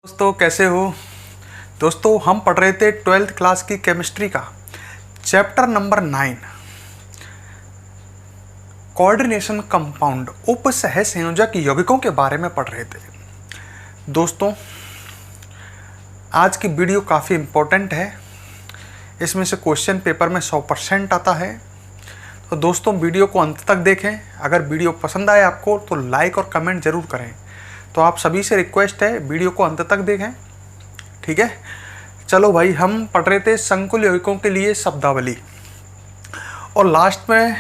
दोस्तों कैसे हो। दोस्तों हम पढ़ रहे थे 12th क्लास की केमिस्ट्री का चैप्टर नंबर 9 कोऑर्डिनेशन कंपाउंड उप सह संयोजक यौगिकों के बारे में पढ़ रहे थे। दोस्तों आज की वीडियो काफ़ी इम्पोर्टेंट है, इसमें से क्वेश्चन पेपर में 100% आता है। तो दोस्तों वीडियो को अंत तक देखें। अगर वीडियो पसंद आए आपको तो लाइक और कमेंट ज़रूर करें। तो आप सभी से रिक्वेस्ट है वीडियो को अंत तक देखें, ठीक है। चलो भाई, हम पढ़ रहे थे संकुल यौगिकों के लिए शब्दावली और लास्ट में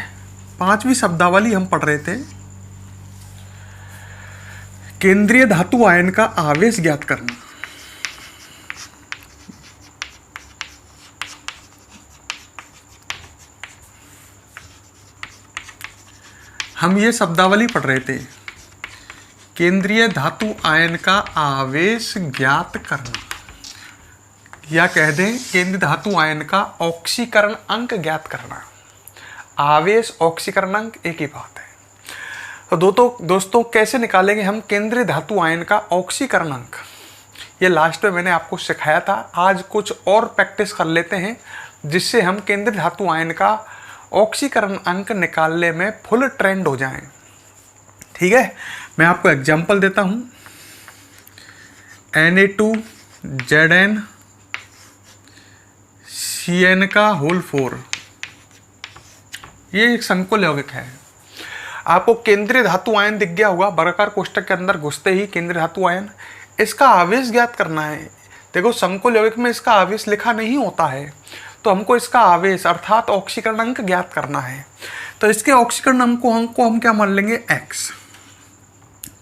5वीं शब्दावली हम पढ़ रहे थे केंद्रीय धातु आयन का आवेश ज्ञात करना। हम ये शब्दावली पढ़ रहे थे केंद्रीय धातु आयन का आवेश ज्ञात करना, या कह दें केंद्रीय धातु आयन का ऑक्सीकरण अंक ज्ञात करना। आवेश ऑक्सीकरण अंक एक ही बात है। तो दोस्तों कैसे निकालेंगे हम केंद्रीय धातु आयन का ऑक्सीकरण अंक, ये लास्ट में मैंने आपको सिखाया था। आज कुछ और प्रैक्टिस कर लेते हैं जिससे हम केंद्रीय धातु आयन का ऑक्सीकरण अंक निकालने में फुल ट्रेंड हो जाएं, ठीक है। मैं आपको एग्जांपल देता हूं। Na2Zn Cn का होल 4, ये एक संकुल यौगिक है। आपको केंद्रीय धातु आयन दिख गया होगा, वर्गाकार कोष्ठक के अंदर घुसते ही केंद्रीय धातु आयन, इसका आवेश ज्ञात करना है। देखो संकुल यौगिक में इसका आवेश लिखा नहीं होता है, तो हमको इसका आवेश अर्थात ऑक्सीकरण अंक ज्ञात करना है। तो इसके ऑक्सीकरण अंक को हम क्या मान लेंगे, x,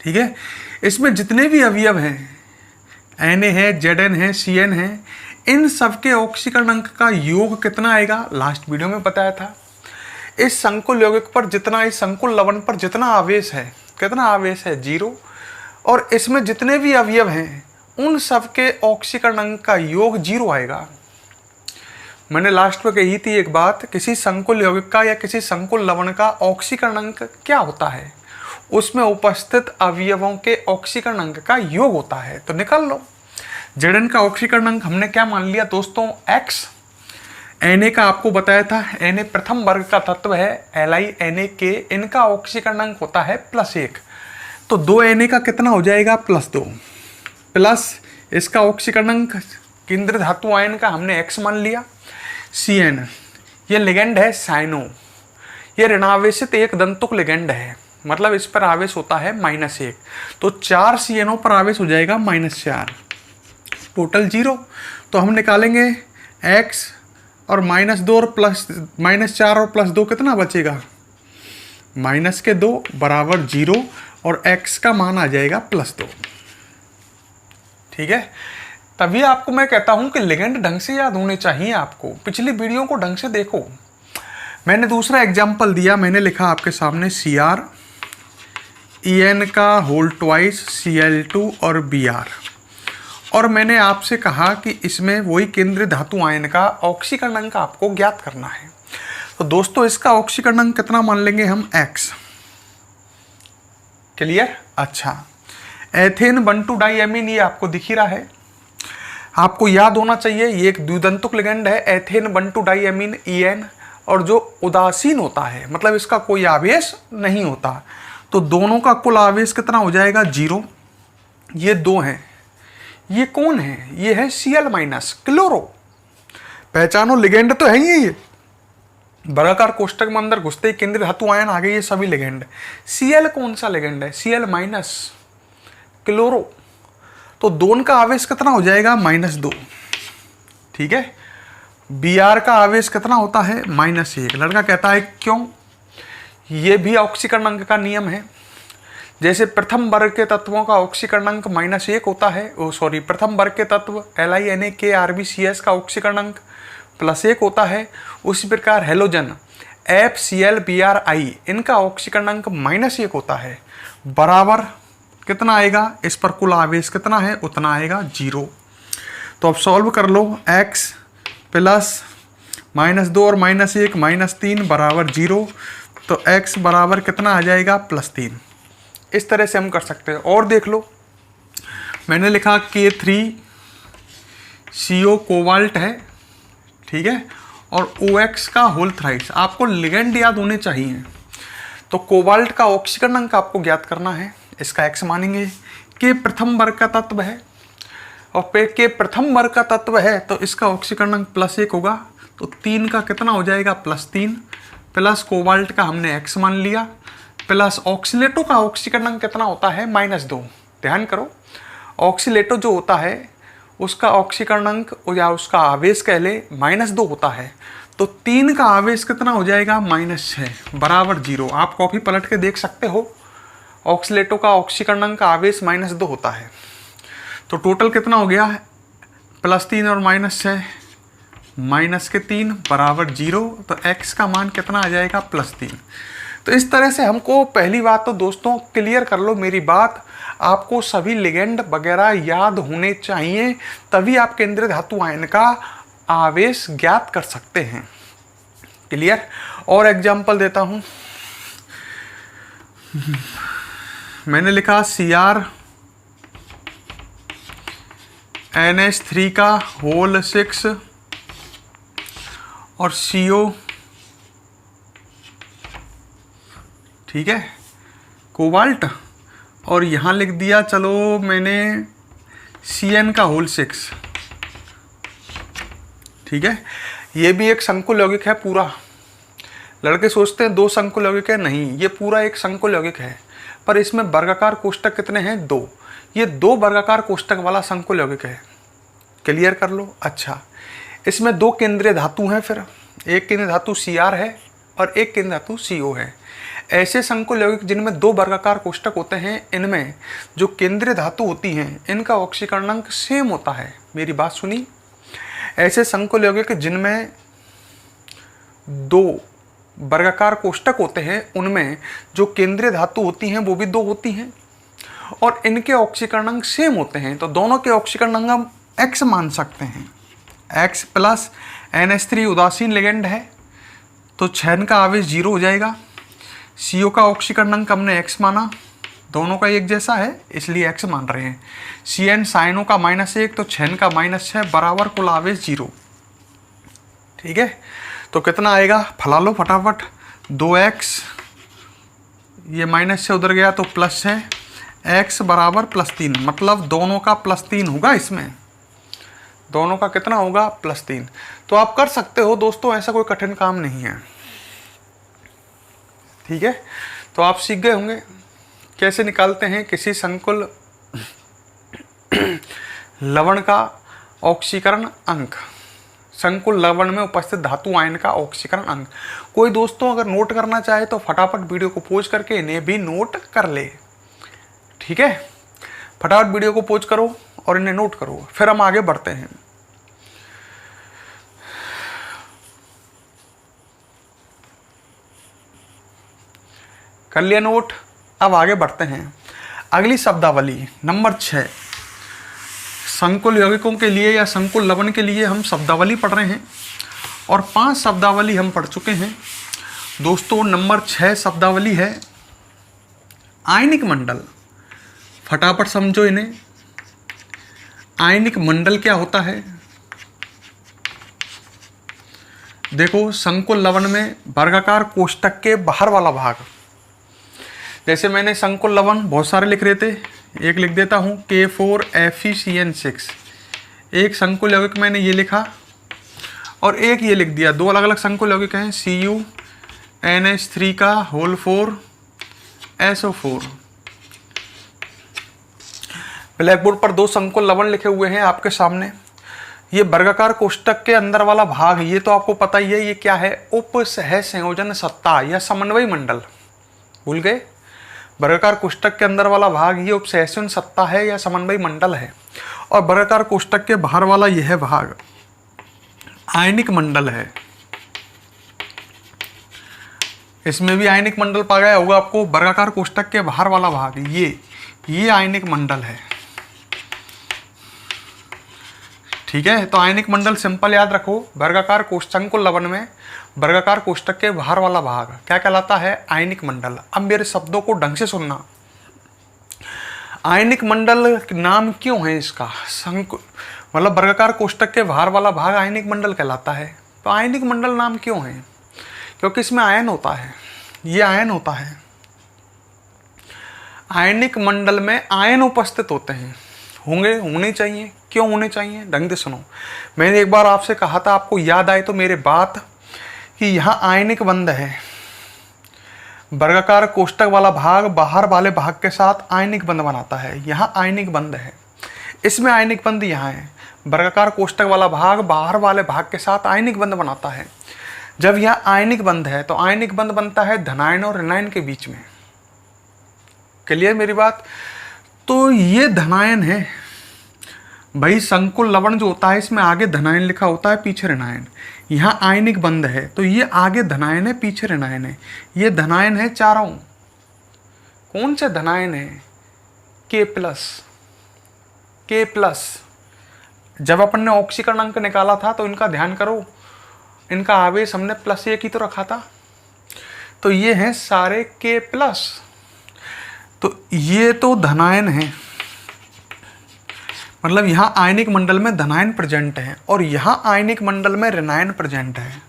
ठीक है। इसमें जितने भी अवयव हैं, Na है, Zn है, Cn है, इन सब के ऑक्सीकरण अंक का योग कितना आएगा, लास्ट वीडियो में बताया था। इस संकुल यौगिक पर जितना, इस संकुल लवण पर जितना आवेश है, कितना आवेश है, 0। और इसमें जितने भी अवयव हैं उन सब के ऑक्सीकरण अंक का योग 0 आएगा। मैंने लास्ट में कही थी एक बात, किसी संकुल यौगिक का या किसी संकुल लवण का ऑक्सीकरण अंक क्या होता है, उसमें उपस्थित अवयवों के ऑक्सीकरण अंक का योग होता है। तो निकाल लो। Zn का ऑक्सीकरण अंक हमने क्या मान लिया दोस्तों, x। Na का आपको बताया था, Na प्रथम वर्ग का तत्व है, Li Na इनका ऑक्सीकरण अंक होता है +1। तो 2 Na का कितना हो जाएगा, +2, प्लस इसका ऑक्सीकरण अंक केंद्रीय धातु आयन का हमने x मान लिया। Cn ये लिगेंड है साइनो, ये ऋणावेशित एक दंतुक लिगेंड है, मतलब इस पर आवेश होता है -1। तो 4 CNO पर आवेश हो जाएगा -4, टोटल 0। तो हम निकालेंगे x और -2 और -4 और +2 कितना बचेगा, -2 बराबर 0, और x का मान आ जाएगा +2, ठीक है। तभी आपको मैं कहता हूं कि लिगेंड ढंग से याद होने चाहिए आपको। पिछली वीडियो को ढंग से देखो। मैंने दूसरा एग्जाम्पल दिया, मैंने लिखा आपके सामने Cr En का होल ट्वाइस Cl2 और Br, और मैंने आपसे कहा कि इसमें वही केंद्रीय धातु आयन का ऑक्सीकरण अंक आपको ज्ञात करना है। तो दोस्तों इसका ऑक्सीकरण अंक कितना मान लेंगे हम, x। क्लियर। अच्छा, एथेन 1,2 डाइएमीन, ये आपको दिख ही रहा है, आपको याद होना चाहिए। ये एक द्विदंतुक लिगेंड है, एथेन 1,2 डाइएमीन En, और जो उदासीन होता है, मतलब इसका कोई आवेश नहीं होता। तो दोनों का कुल आवेश कितना हो जाएगा, 0। ये 2 हैं, ये कौन है, ये है Cl- क्लोरो। पहचानो, लिगेंड तो है ही ये। वर्गाकार कोष्ठक में अंदर घुसते ही केंद्रीय धातु आयन आ गए, ये सभी लिगेंड। Cl कौन सा लिगेंड है, Cl- क्लोरो। तो दोनों का आवेश कितना हो जाएगा, -2, ठीक है। Br का आवेश कितना होता है, -1। लड़का कहता है क्यों, ये भी ऑक्सीकरण अंक का नियम है। जैसे प्रथम वर्ग के तत्वों का ऑक्सीकरण अंक -1 होता है, प्रथम वर्ग के तत्व Li Na K RbCs का ऑक्सीकरण अंक +1 होता है, उसी प्रकार हेलोजन FCl Bri इनका ऑक्सीकरण अंक -1 होता है। बराबर कितना आएगा, इस पर कुल आवेश कितना है, उतना आएगा 0। तो अब सॉल्व कर लो, x प्लस -2 और -1 -3 बराबर 0। तो x बराबर कितना आ जाएगा, +3। इस तरह से हम कर सकते हैं। और देख लो, मैंने लिखा K3CO कोबाल्ट है, ठीक है, और OX का होल थ्राइस। आपको लिगेंड याद होने चाहिए। तो कोबाल्ट का ऑक्सीकरण अंक आपको ज्ञात करना है, इसका X मानेंगे। के प्रथम वर्ग का तत्व है और के प्रथम वर्ग का तत्व है तो इसका ऑक्सीकरण अंक +1 होगा। तो 3 का कितना हो जाएगा +3, प्लस कोबाल्ट का हमने X मान लिया, प्लस ऑक्सीलेटो का ऑक्सीकरण अंक कितना होता है -2। ध्यान करो, ऑक्सीलेटो जो होता है उसका ऑक्सीकरण अंक या उसका आवेश कह ले -2 होता है। तो 3 का आवेश कितना हो जाएगा -6 बराबर 0। आप कॉपी पलट के देख सकते हो, ऑक्सीलेटो का ऑक्सीकरण अंक आवेश -2 होता है। तो टोटल कितना हो गया +3 और -6 -3 बराबर 0। तो x का मान कितना आ जाएगा +3। तो इस तरह से हमको पहली बात तो दोस्तों क्लियर कर लो मेरी बात, आपको सभी लिगेंड वगैरह याद होने चाहिए, तभी आप केंद्रीय धातु आयन का आवेश ज्ञात कर सकते हैं। क्लियर। और एग्जाम्पल देता हूं, मैंने लिखा CrNH3 का होल 6 और CO, ठीक है, कोबाल्ट, और यहाँ लिख दिया चलो मैंने CN का होल 6, ठीक है। ये भी एक संकुल यौगिक है पूरा। लड़के सोचते हैं 2 संकुल यौगिक है, नहीं, ये पूरा एक संकुल यौगिक है, पर इसमें वर्गाकार कोष्ठक कितने हैं 2। ये 2 वर्गाकार कोष्ठक वाला संकुल यौगिक है। क्लियर कर लो। अच्छा, इसमें 2 केंद्रीय धातु हैं, फिर एक केंद्रीय धातु Cr है और एक केंद्रीय धातु CO है। ऐसे संकुल यौगिक जिनमें 2 वर्गाकार कोष्ठक होते हैं, इनमें जो केंद्रीय धातु होती हैं इनका ऑक्सीकरण अंक सेम होता है। मेरी बात सुनी। ऐसे संकुल यौगिक जिनमें 2 वर्गाकार कोष्ठक होते हैं उनमें जो केंद्रीय धातु होती हैं वो भी 2 होती हैं और इनके ऑक्सीकरण अंक सेम होते हैं। तो दोनों के ऑक्सीकरण अंक हम X मान सकते हैं। X प्लस NH3 उदासीन लिगेंड है तो 6 का आवेश 0 हो जाएगा। CO का ऑक्सीकरण अंक हमने X माना, दोनों का एक जैसा है इसलिए X मान रहे हैं। CN साइनो का -1 तो 6 का -6 बराबर कुल आवेश 0। ठीक है, तो कितना आएगा फला लो फटाफट। 2x, ये -6 उधर गया तो +6, x बराबर +3, मतलब दोनों का +3 होगा। इसमें दोनों का कितना होगा +3। तो आप कर सकते हो दोस्तों, ऐसा कोई कठिन काम नहीं है। ठीक है, तो आप सीख गए होंगे कैसे निकालते हैं किसी संकुल लवण का ऑक्सीकरण अंक, संकुल लवण में उपस्थित धातु आयन का ऑक्सीकरण अंक। कोई दोस्तों अगर नोट करना चाहे तो फटाफट वीडियो को पॉज करके इन्हें भी नोट कर ले। ठीक है, फटाफट वीडियो को पॉज करो और इन्हें नोट करो, फिर हम आगे बढ़ते हैं। कर लिया नोट, अब आगे बढ़ते हैं। अगली शब्दावली नंबर 6, संकुल यौगिकों के लिए या संकुल लवण के लिए हम शब्दावली पढ़ रहे हैं और 5 शब्दावली हम पढ़ चुके हैं दोस्तों। नंबर 6 शब्दावली है आयनिक मंडल। फटाफट समझो इन्हें। आयनिक मंडल क्या होता है? देखो, संकुल लवण में वर्गाकार कोष्ठक के बाहर वाला भाग, जैसे मैंने संकुल लवण बहुत सारे लिख रहे थे, एक लिख देता हूँ K4FeCN6। एक संकुल यौगिक मैंने ये लिखा और एक ये लिख दिया। 2 अलग अलग संकुल यौगिक हैं, CuNH3 का होल 4 SO4। ब्लैक बोर्ड पर 2 संकुल लवण लिखे हुए हैं आपके सामने। ये वर्गाकार कोष्ठक के अंदर वाला भाग, ये तो आपको पता ही है, ये क्या है? उप सह संयोजन सत्ता या समन्वय मंडल। भूल गए? वर्गाकार कोष्ठक के अंदर वाला भाग ये उपसहसन सत्ता है या समन्वय मंडल है, और वर्गाकार कोष्ठक के बाहर वाला यह भाग आयनिक मंडल है। इसमें भी आयनिक मंडल पा गया होगा आपको। वर्गाकार कोष्ठक के बाहर वाला भाग ये आयनिक मंडल है। ठीक है, तो आयनिक मंडल सिंपल याद रखो। वर्गाकार कोष्ठक को लवण में वर्गाकार कोष्ठक के बाहर वाला भाग क्या कहलाता है? आयनिक मंडल। अब मेरे शब्दों को ढंग से सुनना। आयनिक मंडल नाम क्यों है इसका? संकुल मतलब वर्गाकार कोष्टक के बाहर वाला भाग आयनिक मंडल कहलाता है। तो आयनिक मंडल नाम क्यों है? क्योंकि इसमें आयन होता है, ये आयन होता है। आयनिक मंडल में आयन उपस्थित होते हैं, होने चाहिए। क्यों होने चाहिए? ढंग से सुनो। मैंने एक बार आपसे कहा था, आपको याद आए तो मेरे बात, कि यहाँ आयनिक बंध है। वर्गाकार कोष्टक वाला भाग बाहर वाले भाग के साथ आयनिक बंध बनाता है। यहाँ आयनिक बंध है, इसमें आयनिक बंध यहाँ है। वर्गाकार कोष्टक वाला भाग बाहर वाले भाग के साथ आयनिक बंध बनाता है। जब यहाँ आयनिक बंध है तो आयनिक बंध बनता है धनायन और ऋणायन के बीच में। क्लियर मेरी बात? तो ये धनायन है भाई। संकुल लवण जो होता है इसमें आगे धनायन लिखा होता है, पीछे ऋणायन। यहाँ आयनिक बंध है तो ये आगे धनायन है, पीछे ऋणायन है। ये धनायन है चारों। कौन से धनायन है? K plus. जब अपन ने ऑक्सीकरण अंक निकाला था तो इनका ध्यान करो, इनका आवेश हमने +1 ही तो रखा था। तो ये हैं सारे K प्लस। तो ये तो धनायन है, मतलब यहाँ आयनिक मंडल में धनायन प्रेजेंट है और यहाँ आयनिक मंडल में ऋणायन प्रेजेंट है।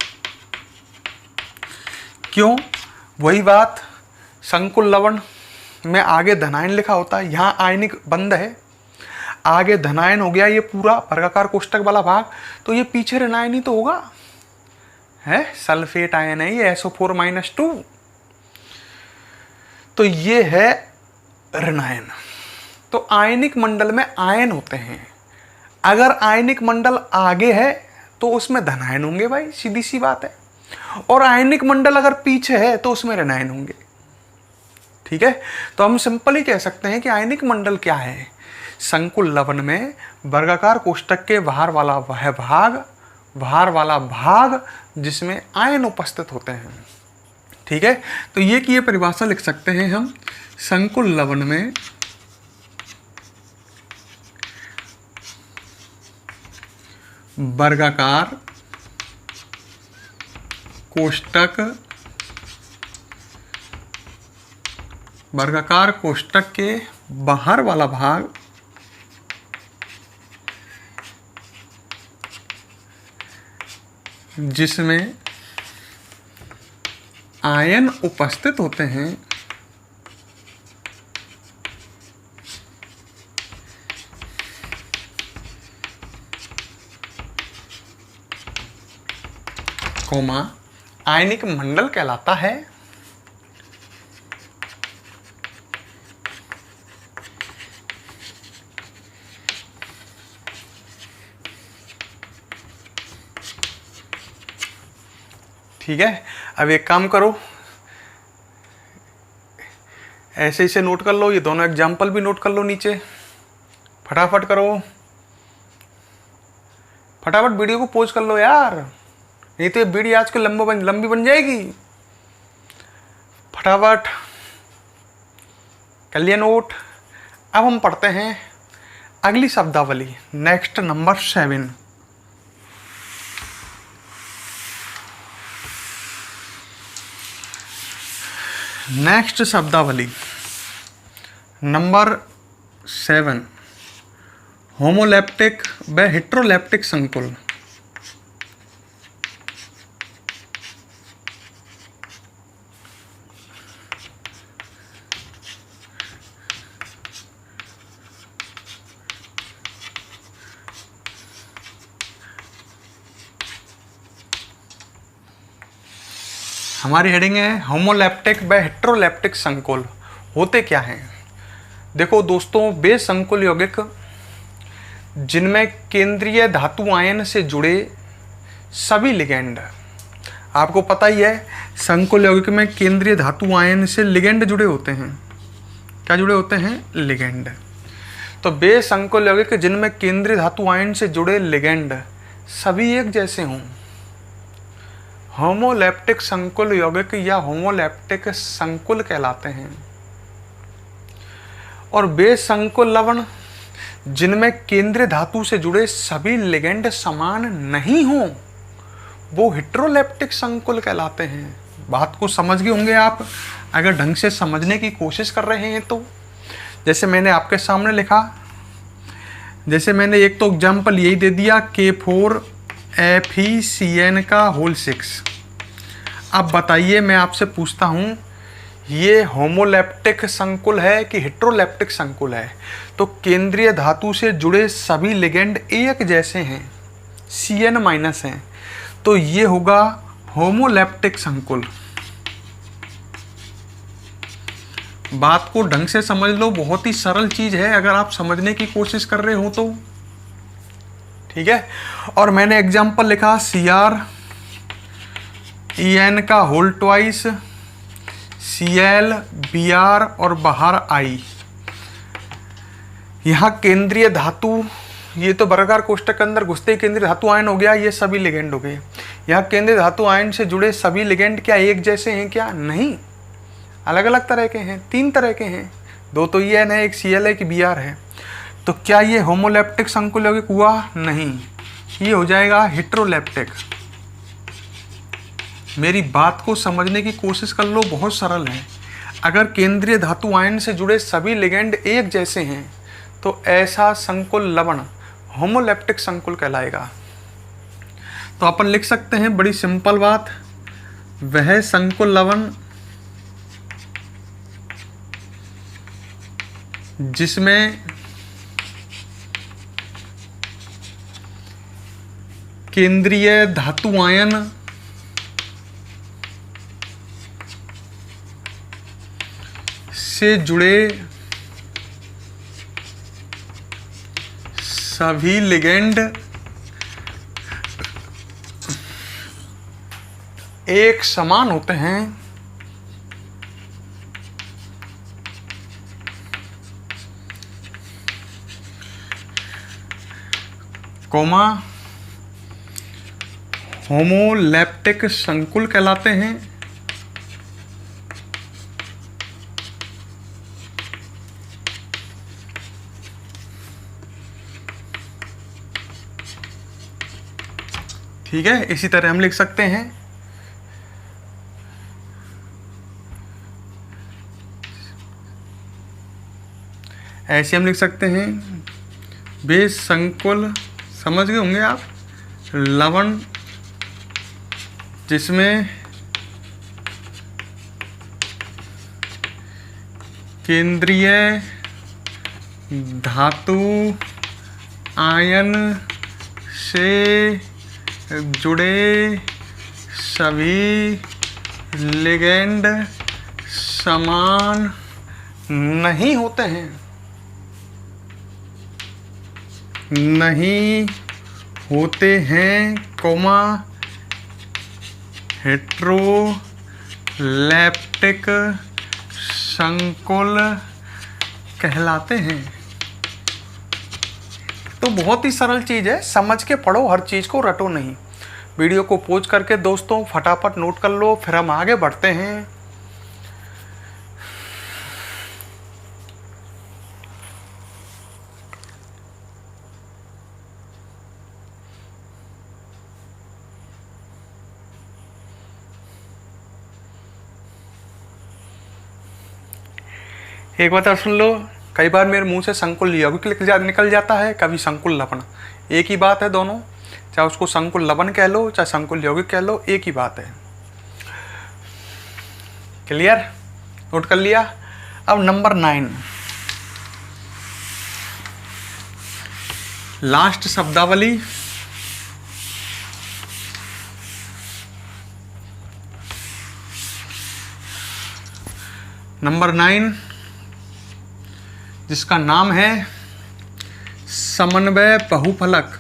क्यों? वही बात, संकुल लवण में आगे धनायन लिखा होता है, यहाँ आयनिक बंध है, आगे धनायन हो गया ये पूरा वर्गाकार कोष्टक वाला भाग, तो ये पीछे ऋणायन ही तो होगा, है सल्फेट आयन है ये SO4-2। तो ये है ऋणायन। तो आयनिक मंडल में आयन होते हैं। अगर आयनिक मंडल आगे है तो उसमें धनायन होंगे भाई, सीधी सी बात है। और आयनिक मंडल अगर पीछे है तो उसमें ऋणायन होंगे। ठीक है, तो हम सिंपल ही कह सकते हैं कि आयनिक मंडल क्या है? संकुल लवण में वर्गाकार कोष्टक के बाहर वाला वह भाग जिसमें आयन उपस्थित होते हैं। ठीक है, तो ये की ये परिभाषा लिख सकते हैं हम। संकुल लवण में वर्गाकार कोष्टक के बाहर वाला भाग जिसमें आयन उपस्थित होते हैं आयनिक मंडल कहलाता है। ठीक है, अब एक काम करो, ऐसे इसे नोट कर लो, ये दोनों एग्जाम्पल भी नोट कर लो नीचे। फटाफट करो, फटाफट वीडियो को पोज कर लो यार, नहीं तो ये वीडियो आज को लंबी बन जाएगी। फटाफट कर लिया नोट। अब हम पढ़ते हैं अगली शब्दावली, नेक्स्ट नंबर 7। नेक्स्ट शब्दावली नंबर 7, होमोलैप्टिक व हेट्रोलैप्टिक संकुल। हमारी हेडिंग है होमोलैप्टिक व हेट्रोलैप्टिक संकुल। होते क्या हैं? देखो दोस्तों, वे संकुल यौगिक जिनमें केंद्रीय धातु आयन से जुड़े सभी लिगेंड, आपको पता ही है संकुल यौगिक में केंद्रीय धातु आयन से लिगेंड जुड़े होते हैं। क्या जुड़े होते हैं? लिगेंड। तो वे संकुल यौगिक जिनमें केंद्रीय धातु आयन से जुड़े लिगेंड सभी एक जैसे हों, होमोलैप्टिक संकुल यौगिक या होमोलैप्टिक संकुल कहलाते हैं। और वे संकुल लवण जिनमें केंद्रीय धातु से जुड़े सभी लिगेंड समान नहीं हों, वो हेट्रोलैप्टिक संकुल कहलाते हैं। बात को समझ गए होंगे आप, अगर ढंग से समझने की कोशिश कर रहे हैं तो। जैसे मैंने आपके सामने लिखा, जैसे मैंने एक तो एग्जाम्पल यही दे दिया K4FeCN का होल 6। अब बताइए, मैं आपसे पूछता हूँ, ये होमोलैप्टिक संकुल है कि हेट्रोलैप्टिक संकुल है? तो केंद्रीय धातु से जुड़े सभी लिगेंड एक जैसे हैं, CN- हैं, तो ये होगा होमोलैप्टिक संकुल। बात को ढंग से समझ लो, बहुत ही सरल चीज है अगर आप समझने की कोशिश कर रहे हो तो। ठीक है, और मैंने एग्जाम्पल लिखा CrEn का होल ट्वाइस, Cl Br और बाहर I। यहाँ केंद्रीय धातु, ये तो वर्गाकार कोष्ठक के अंदर घुसते ही केंद्रीय धातु आयन हो गया, ये सभी लिगेंड हो गए। यहाँ केंद्रीय धातु आयन से जुड़े सभी लिगेंड क्या एक जैसे हैं? क्या नहीं, अलग अलग तरह के हैं, 3 तरह के हैं। 2 तो En है, एक Cl है, एक Br है। तो क्या ये होमोलैप्टिक संकुल यौगिक हुआ? नहीं, ये हो जाएगा हेट्रोलैप्टिक। मेरी बात को समझने की कोशिश कर लो, बहुत सरल है। अगर केंद्रीय धातु आयन से जुड़े सभी लिगेंड एक जैसे हैं तो ऐसा संकुल लवण होमोलैप्टिक संकुल कहलाएगा। तो अपन लिख सकते हैं, बड़ी सिंपल बात, वह संकुल लवण जिसमें केंद्रीय धातु आयन से जुड़े सभी लिगेंड एक समान होते हैं, कोमा होमोलैप्टिक संकुल कहलाते हैं। ठीक है, इसी तरह हम लिख सकते हैं, ऐसे हम लिख सकते हैं, वे संकुल, समझ गए होंगे आप, लवण जिसमें केंद्रीय धातु आयन से जुड़े सभी लिगेंड समान नहीं होते हैं, नहीं होते हैं, कोमा हेट्रोलैप्टिक संकुल कहलाते हैं। तो बहुत ही सरल चीज़ है, समझ के पढ़ो, हर चीज़ को रटो नहीं। वीडियो को पॉज करके दोस्तों फटाफट नोट कर लो, फिर हम आगे बढ़ते हैं। एक बात और सुन लो, कई बार मेरे मुंह से संकुल यौगिक निकल जाता है, कभी संकुल लवण, एक ही बात है दोनों, चाहे उसको संकुल लवण कह लो चाहे संकुल यौगिक कह लो, एक ही बात है। क्लियर, नोट कर लिया। अब नंबर 9, लास्ट शब्दावली। नंबर 9 जिसका नाम है समन्वय बहुफलक।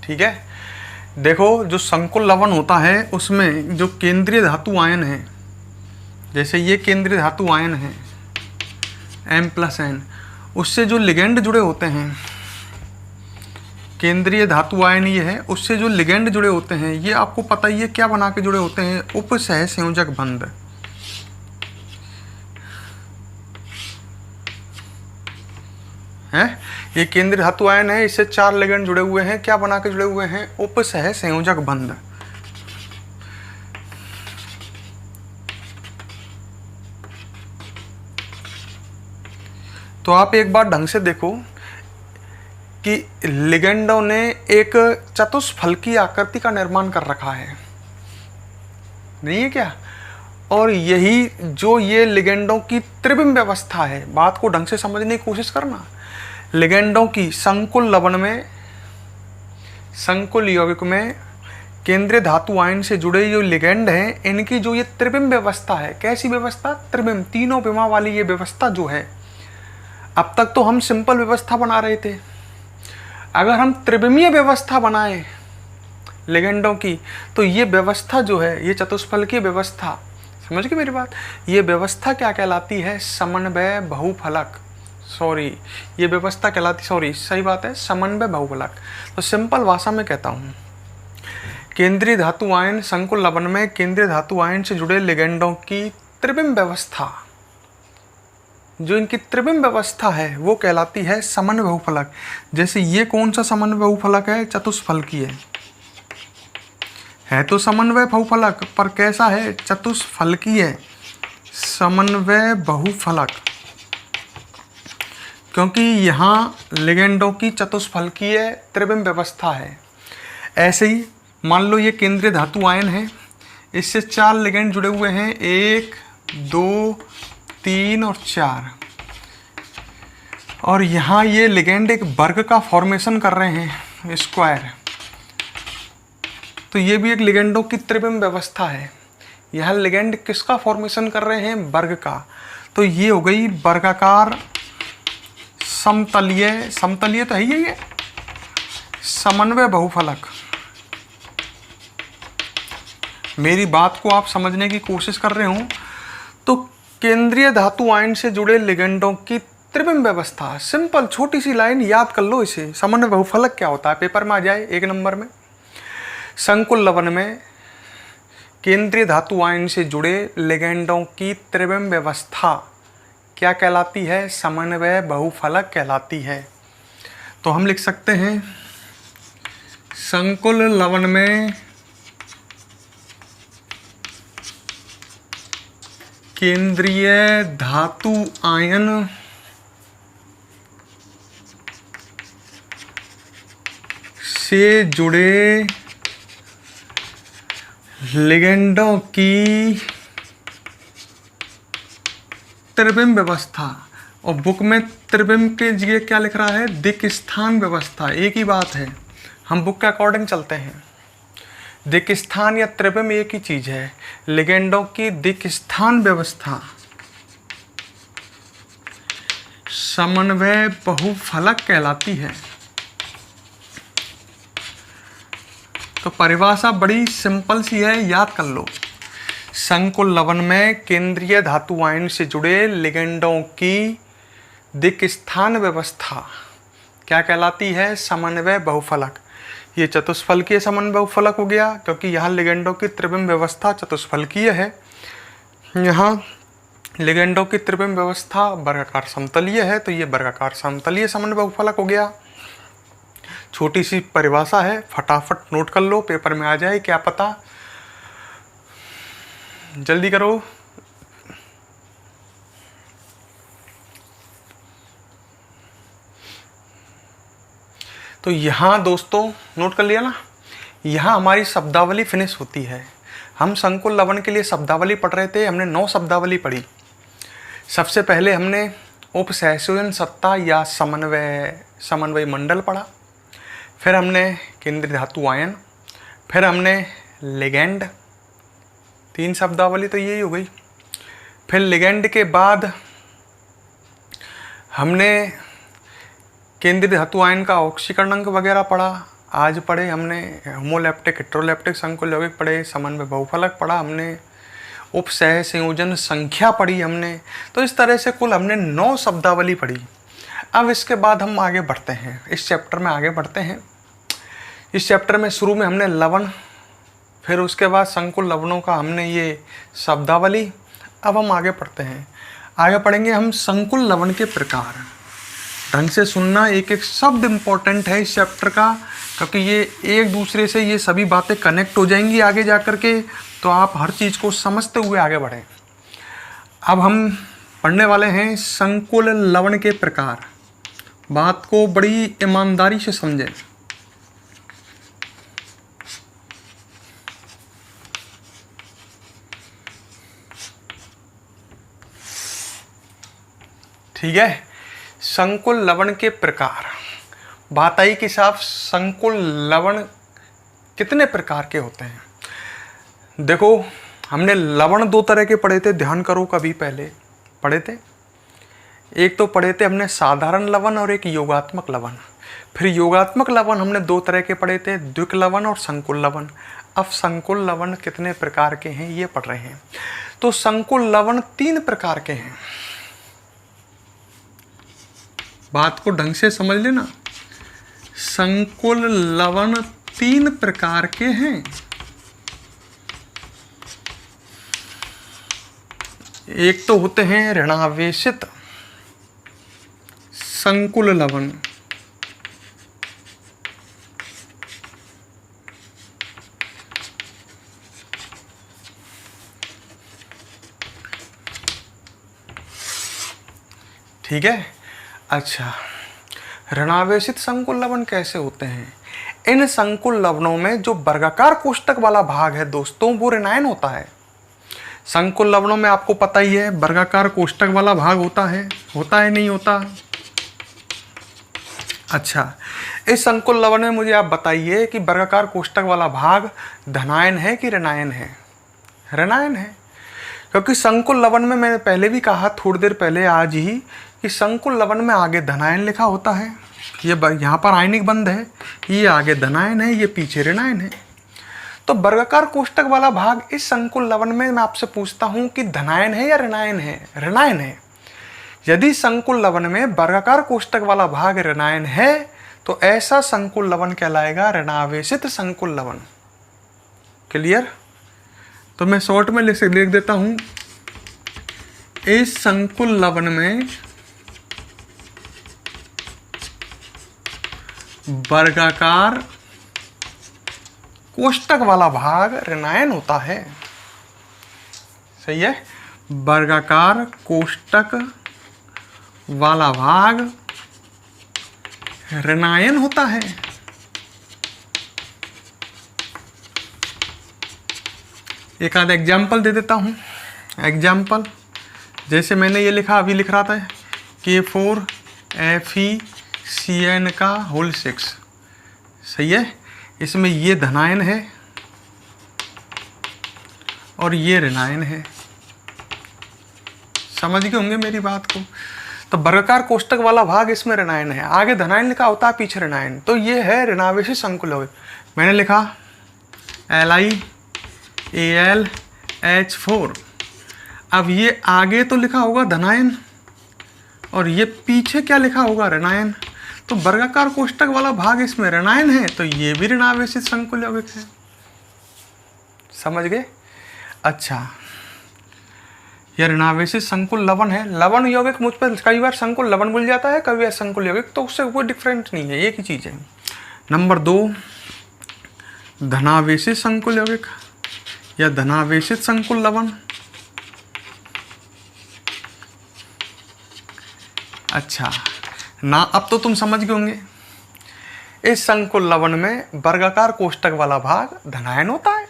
ठीक है, देखो जो संकुल लवण होता है उसमें जो केंद्रीय धातु आयन है, जैसे ये केंद्रीय धातु आयन है M+N, उससे जो लिगेंड जुड़े होते हैं, केंद्रीय धातु आयन ये है, उससे जो लिगेंड जुड़े होते हैं, ये आपको पता ही है क्या बना के जुड़े होते हैं, उपसह संयोजक बंध। हैं। ये केंद्रीय धातु आयन है, इससे 4 लिगेंड जुड़े हुए हैं। क्या बना के जुड़े हुए हैं? उपसह संयोजक बंध। तो आप एक बार ढंग से देखो कि लिगेंडों ने एक चतुष्फलकीय आकृति का निर्माण कर रखा है, नहीं है क्या? और यही जो ये लिगेंडों की त्रिविम व्यवस्था है, बात को ढंग से समझने की कोशिश करना। लिगेंडों की संकुल लवण में, संकुल यौगिक में केंद्रीय धातु आयन से जुड़े जो लिगेंड हैं, इनकी जो ये त्रिविम व्यवस्था है, कैसी व्यवस्था? त्रिविम, तीनों विमा वाली ये व्यवस्था जो है। अब तक तो हम सिंपल व्यवस्था बना रहे थे, अगर हम त्रिविमीय व्यवस्था बनाएं लिगेंडों की, तो ये व्यवस्था जो है, ये चतुष्फलकीय व्यवस्था, समझ गए मेरी बात? ये व्यवस्था क्या कहलाती है? समन्वय बहुफलक। सॉरी, ये व्यवस्था कहलाती, सॉरी सही बात है, समन्वय बहुफलक। तो सिंपल भाषा में कहता हूँ, केंद्रीय धातु आयन संकुल लवण में केंद्रीय धातु आयन से जुड़े लिगेंडों की त्रिविम व्यवस्था, जो इनकी त्रिविम व्यवस्था है, वो कहलाती है समन्वय बहुफलक। जैसे ये कौन सा समन्वय बहुफलक है? चतुष्फलकीय है तो समन्वय बहुफलक, पर कैसा है? चतुष्फलकीय समन्वय बहुफलक, क्योंकि यहाँ लिगेंडों की चतुष्फलकीय त्रिविम व्यवस्था है। ऐसे ही मान लो ये केंद्रीय धातु आयन है, इससे 4 लिगेंड जुड़े हुए हैं, 1 2 3 और 4, और यहाँ ये लिगेंड एक वर्ग का फॉर्मेशन कर रहे हैं, स्क्वायर। तो ये भी एक लिगेंडों की त्रिविम व्यवस्था है। यह लिगेंड किसका फॉर्मेशन कर रहे हैं? वर्ग का। तो ये हो गई वर्गाकार समतलीय, समतलीय तो है ही ये समन्वय बहुफलक। मेरी बात को आप समझने की कोशिश कर रहे हो तो केंद्रीय धातु आयन से जुड़े लिगेंडों की त्रिविम व्यवस्था, सिंपल छोटी सी लाइन याद कर लो इसे। समन्वय बहुफलक क्या होता है? पेपर में आ जाए 1 नंबर में। संकुल लवण में केंद्रीय धातु आयन से जुड़े लिगेंडों की त्रिविम व्यवस्था क्या कहलाती है? समन्वय बहुफलक कहलाती है। तो हम लिख सकते हैं संकुल लवण में केंद्रीय धातु आयन से जुड़े लिगेंडों की त्रिविम व्यवस्था। और बुक में त्रिविम के जगह क्या लिख रहा है? दिक् स्थान व्यवस्था। एक ही बात है, हम बुक के अकॉर्डिंग चलते हैं। दिक् स्थान या त्रिविम एक ही चीज है। लिगेंडों की दिक् स्थान व्यवस्था समन्वय बहुफलक कहलाती है। तो परिभाषा बड़ी सिंपल सी है, याद कर लो। संकुल लवण में केंद्रीय धातु आयन से जुड़े लिगेंडों की दिक् स्थान व्यवस्था क्या कहलाती है? समन्वय बहुफलक। ये चतुष्फलकीय समन्वय बहुफलक हो गया, क्योंकि यहाँ लिगेंडों की त्रिविम व्यवस्था चतुष्फलकीय है। यहाँ लिगेंडों की त्रिविम व्यवस्था वर्गाकार समतलीय है, तो ये वर्गाकार समतलीय समन्वय बहुफलक हो गया। छोटी सी परिभाषा है, फटाफट नोट कर लो, पेपर में आ जाए, क्या पता। जल्दी करो। तो यहाँ दोस्तों नोट कर लिया ना, यहाँ हमारी शब्दावली फिनिश होती है। हम संकुल लवण के लिए शब्दावली पढ़ रहे थे, हमने 9 शब्दावली पढ़ी। सबसे पहले हमने उपसहसंयोजन सत्ता या समन्वय मंडल पढ़ा, फिर हमने केंद्रीय धातु आयन, फिर हमने लिगेंड, 3 शब्दावली तो यही हो गई। फिर लिगेंड के बाद हमने केंद्रीय धातु आयन का ऑक्सीकरणांक वगैरह पढ़ा। आज पढ़े हमने होमोलैप्टिक, हेट्रोलैप्टिक संकुल यौगिक पढ़े, समन्वय बहुफलक पढ़ा हमने, उपसह संयोजन संख्या पढ़ी हमने। तो इस तरह से कुल हमने 9 शब्दावली पढ़ी। अब इसके बाद हम आगे बढ़ते हैं, इस चैप्टर में आगे बढ़ते हैं। इस चैप्टर में शुरू में हमने लवण, फिर उसके बाद संकुल लवणों का हमने ये शब्दावली। अब हम आगे पढ़ते हैं, आगे पढ़ेंगे हम संकुल लवण के प्रकार। ढंग से सुनना, एक एक शब्द इम्पोर्टेंट है इस चैप्टर का, क्योंकि ये एक दूसरे से ये सभी बातें कनेक्ट हो जाएंगी आगे जा कर के, तो आप हर चीज़ को समझते हुए आगे बढ़ें। अब हम पढ़ने वाले हैं संकुल लवण के प्रकार। बात को बड़ी ईमानदारी से समझें। ठीक है, संकुल लवण के प्रकार। बात आई कि साहब संकुल लवण कितने प्रकार के होते हैं। देखो, हमने लवण दो तरह के पढ़े थे, ध्यान करो, कभी पहले पढ़े थे। एक तो पढ़े थे हमने साधारण लवण और एक योगात्मक लवण। फिर योगात्मक लवण हमने दो तरह के पढ़े थे, द्विक लवण और संकुल लवण। अब संकुल लवण कितने प्रकार के हैं ये पढ़ रहे हैं। तो संकुल लवण 3 प्रकार के हैं। बात को ढंग से समझ लेना, संकुल लवण 3 प्रकार के हैं। एक तो होते हैं ऋणावेशित संकुल लवण, ठीक है। अच्छा, ऋणावेशित संकुल लवण कैसे होते हैं? इन संकुल लवणों में जो वर्गाकार कोष्ठक वाला भाग है दोस्तों, वो ऋणायन होता है। संकुल लवणों में आपको पता ही है वर्गाकार कोष्ठक वाला भाग होता है नहीं होता? अच्छा, इस संकुल लवण में मुझे आप बताइए कि वर्गाकार कोष्ठक वाला भाग धनायन है कि ऋणायन है? ऋणायन है, क्योंकि संकुल लवण में मैंने पहले भी कहा थोड़ी देर पहले आज ही कि संकुल लवण में आगे धनायन लिखा होता है। ये यहाँ पर आयनिक बंध है, ये आगे धनायन है, ये पीछे ऋणायन है। तो वर्गाकार कोष्ठक वाला भाग इस संकुल लवण में मैं आपसे पूछता हूं कि धनायन है या ऋणायन है? ऋणायन है। यदि संकुल लवण में वर्गाकार कोष्ठक वाला भाग ऋणायन है तो ऐसा संकुल लवण कहलाएगा ऋणावेशित संकुल लवण। क्लियर? तो मैं शॉर्ट में लिख देता हूं, इस संकुल लवण में वर्गाकार कोष्ठक वाला भाग ऋणायन होता है। सही है, वर्गाकार कोष्ठक वाला भाग ऋणायन होता है। एक आधा एग्जाम्पल दे देता हूं। एग्जाम्पल जैसे मैंने ये लिखा, अभी लिख रहा था K4FeCN का होल 6। सही है, इसमें ये धनायन है और ये ऋणायन है। समझ गए होंगे मेरी बात को। तो वर्गाकार कोष्ठक वाला भाग इसमें ऋणायन है, आगे धनायन लिखा होता है, पीछे ऋणायन। तो ये है ऋणावेशित संकुल लवण। मैंने लिखा LiAlH4। अब ये आगे तो लिखा होगा धनायन और ये पीछे क्या लिखा होगा? ऋणायन। तो वर्गाकार कोष्ठक वाला भाग इसमें ऋणायन है, तो ये भी ऋणावेशित संकुल यौगिक है। समझ गए? अच्छा, यह ऋणावेशित संकुल लवण है। लवण यौगिक मुझ पर कई बार संकुल लवण मिल जाता है, कई बार संकुल यौगिक, तो उससे कोई डिफरेंट नहीं है, एक ही चीज है। नंबर 2, धनावेशित संकुल यौगिक या धनावेशित संकुल लवण। अच्छा ना, अब तो तुम समझ गए होंगे। इस संकुल लवण में वर्गाकार कोष्ठक वाला भाग धनायन होता है।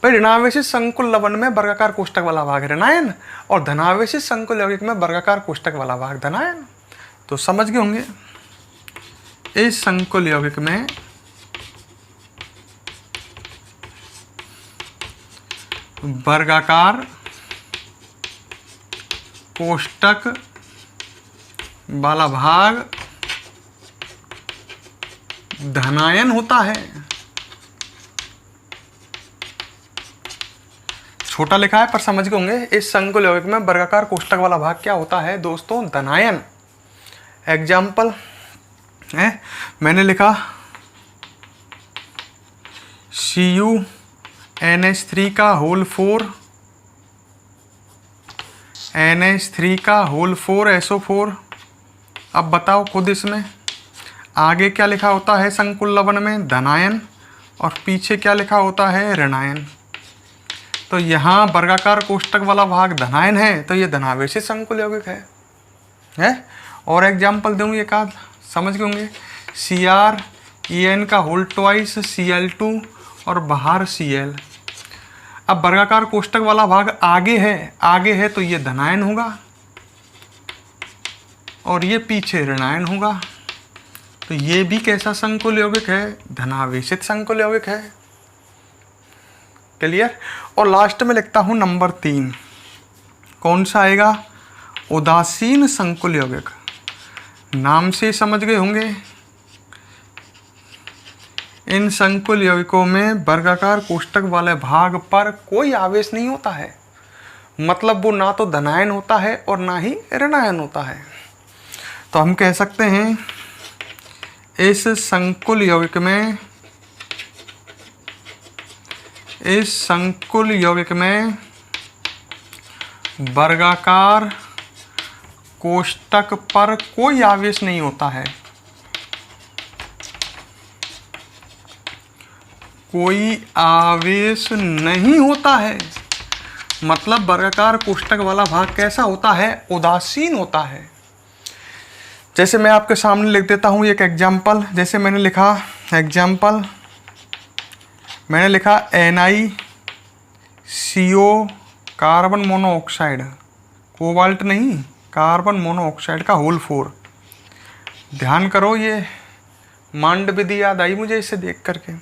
भाई, ऋणावेशित संकुल लवण में वर्गाकार कोष्ठक वाला भाग ऋणायन और धनावेशित संकुल यौगिक में वर्गाकार कोष्ठक वाला भाग धनायन। तो समझ गए होंगे, इस संकुल यौगिक में वर्गाकार कोष्ठक वाला भाग धनायन होता है। छोटा लिखा है पर समझ गए होंगे। इस संकुल यौगिक में वर्गाकार कोष्ठक वाला भाग क्या होता है दोस्तों? धनायन। एग्जाम्पल है, मैंने लिखा CuNH3 का होल 4, NH3 का होल 4 SO4 अब बताओ खुद, इसमें आगे क्या लिखा होता है संकुल लवण में? धनायन, और पीछे क्या लिखा होता है? ऋणायन। तो यहाँ वर्गाकार कोष्टक वाला भाग धनायन है, तो ये धनावेशित संकुल यौगिक है? और एग्जाम्पल दूँ एक आध, समझ गए होंगे। CrEn का होल ट्वाइस Cl2 और बाहर Cl। अब वर्गाकार कोष्टक वाला भाग आगे है तो ये धनायन होगा और ये पीछे ऋणायन होगा। तो ये भी कैसा संकुल यौगिक है? धनावेशित संकुल यौगिक है। क्लियर? और लास्ट में लिखता हूं नंबर 3, कौन सा आएगा? उदासीन संकुल यौगिक। नाम से समझ गए होंगे, इन संकुल यौगिकों में वर्गाकार कोष्टक वाले भाग पर कोई आवेश नहीं होता है, मतलब वो ना तो धनायन होता है और ना ही ऋणायन होता है। तो हम कह सकते हैं इस संकुल यौगिक में वर्गाकार कोष्टक पर कोई आवेश नहीं होता है, कोई आवेश नहीं होता है। मतलब वर्गाकार कोष्टक वाला भाग कैसा होता है? उदासीन होता है। जैसे मैं आपके सामने लिख देता हूँ एक एग्जाम्पल। जैसे मैंने लिखा एग्जाम्पल, मैंने लिखा NiCO कार्बन मोनोऑक्साइड, कोबाल्ट नहीं, कार्बन मोनोऑक्साइड का होल 4। ध्यान करो, ये मांड विधि याद आई मुझे इसे देख करके।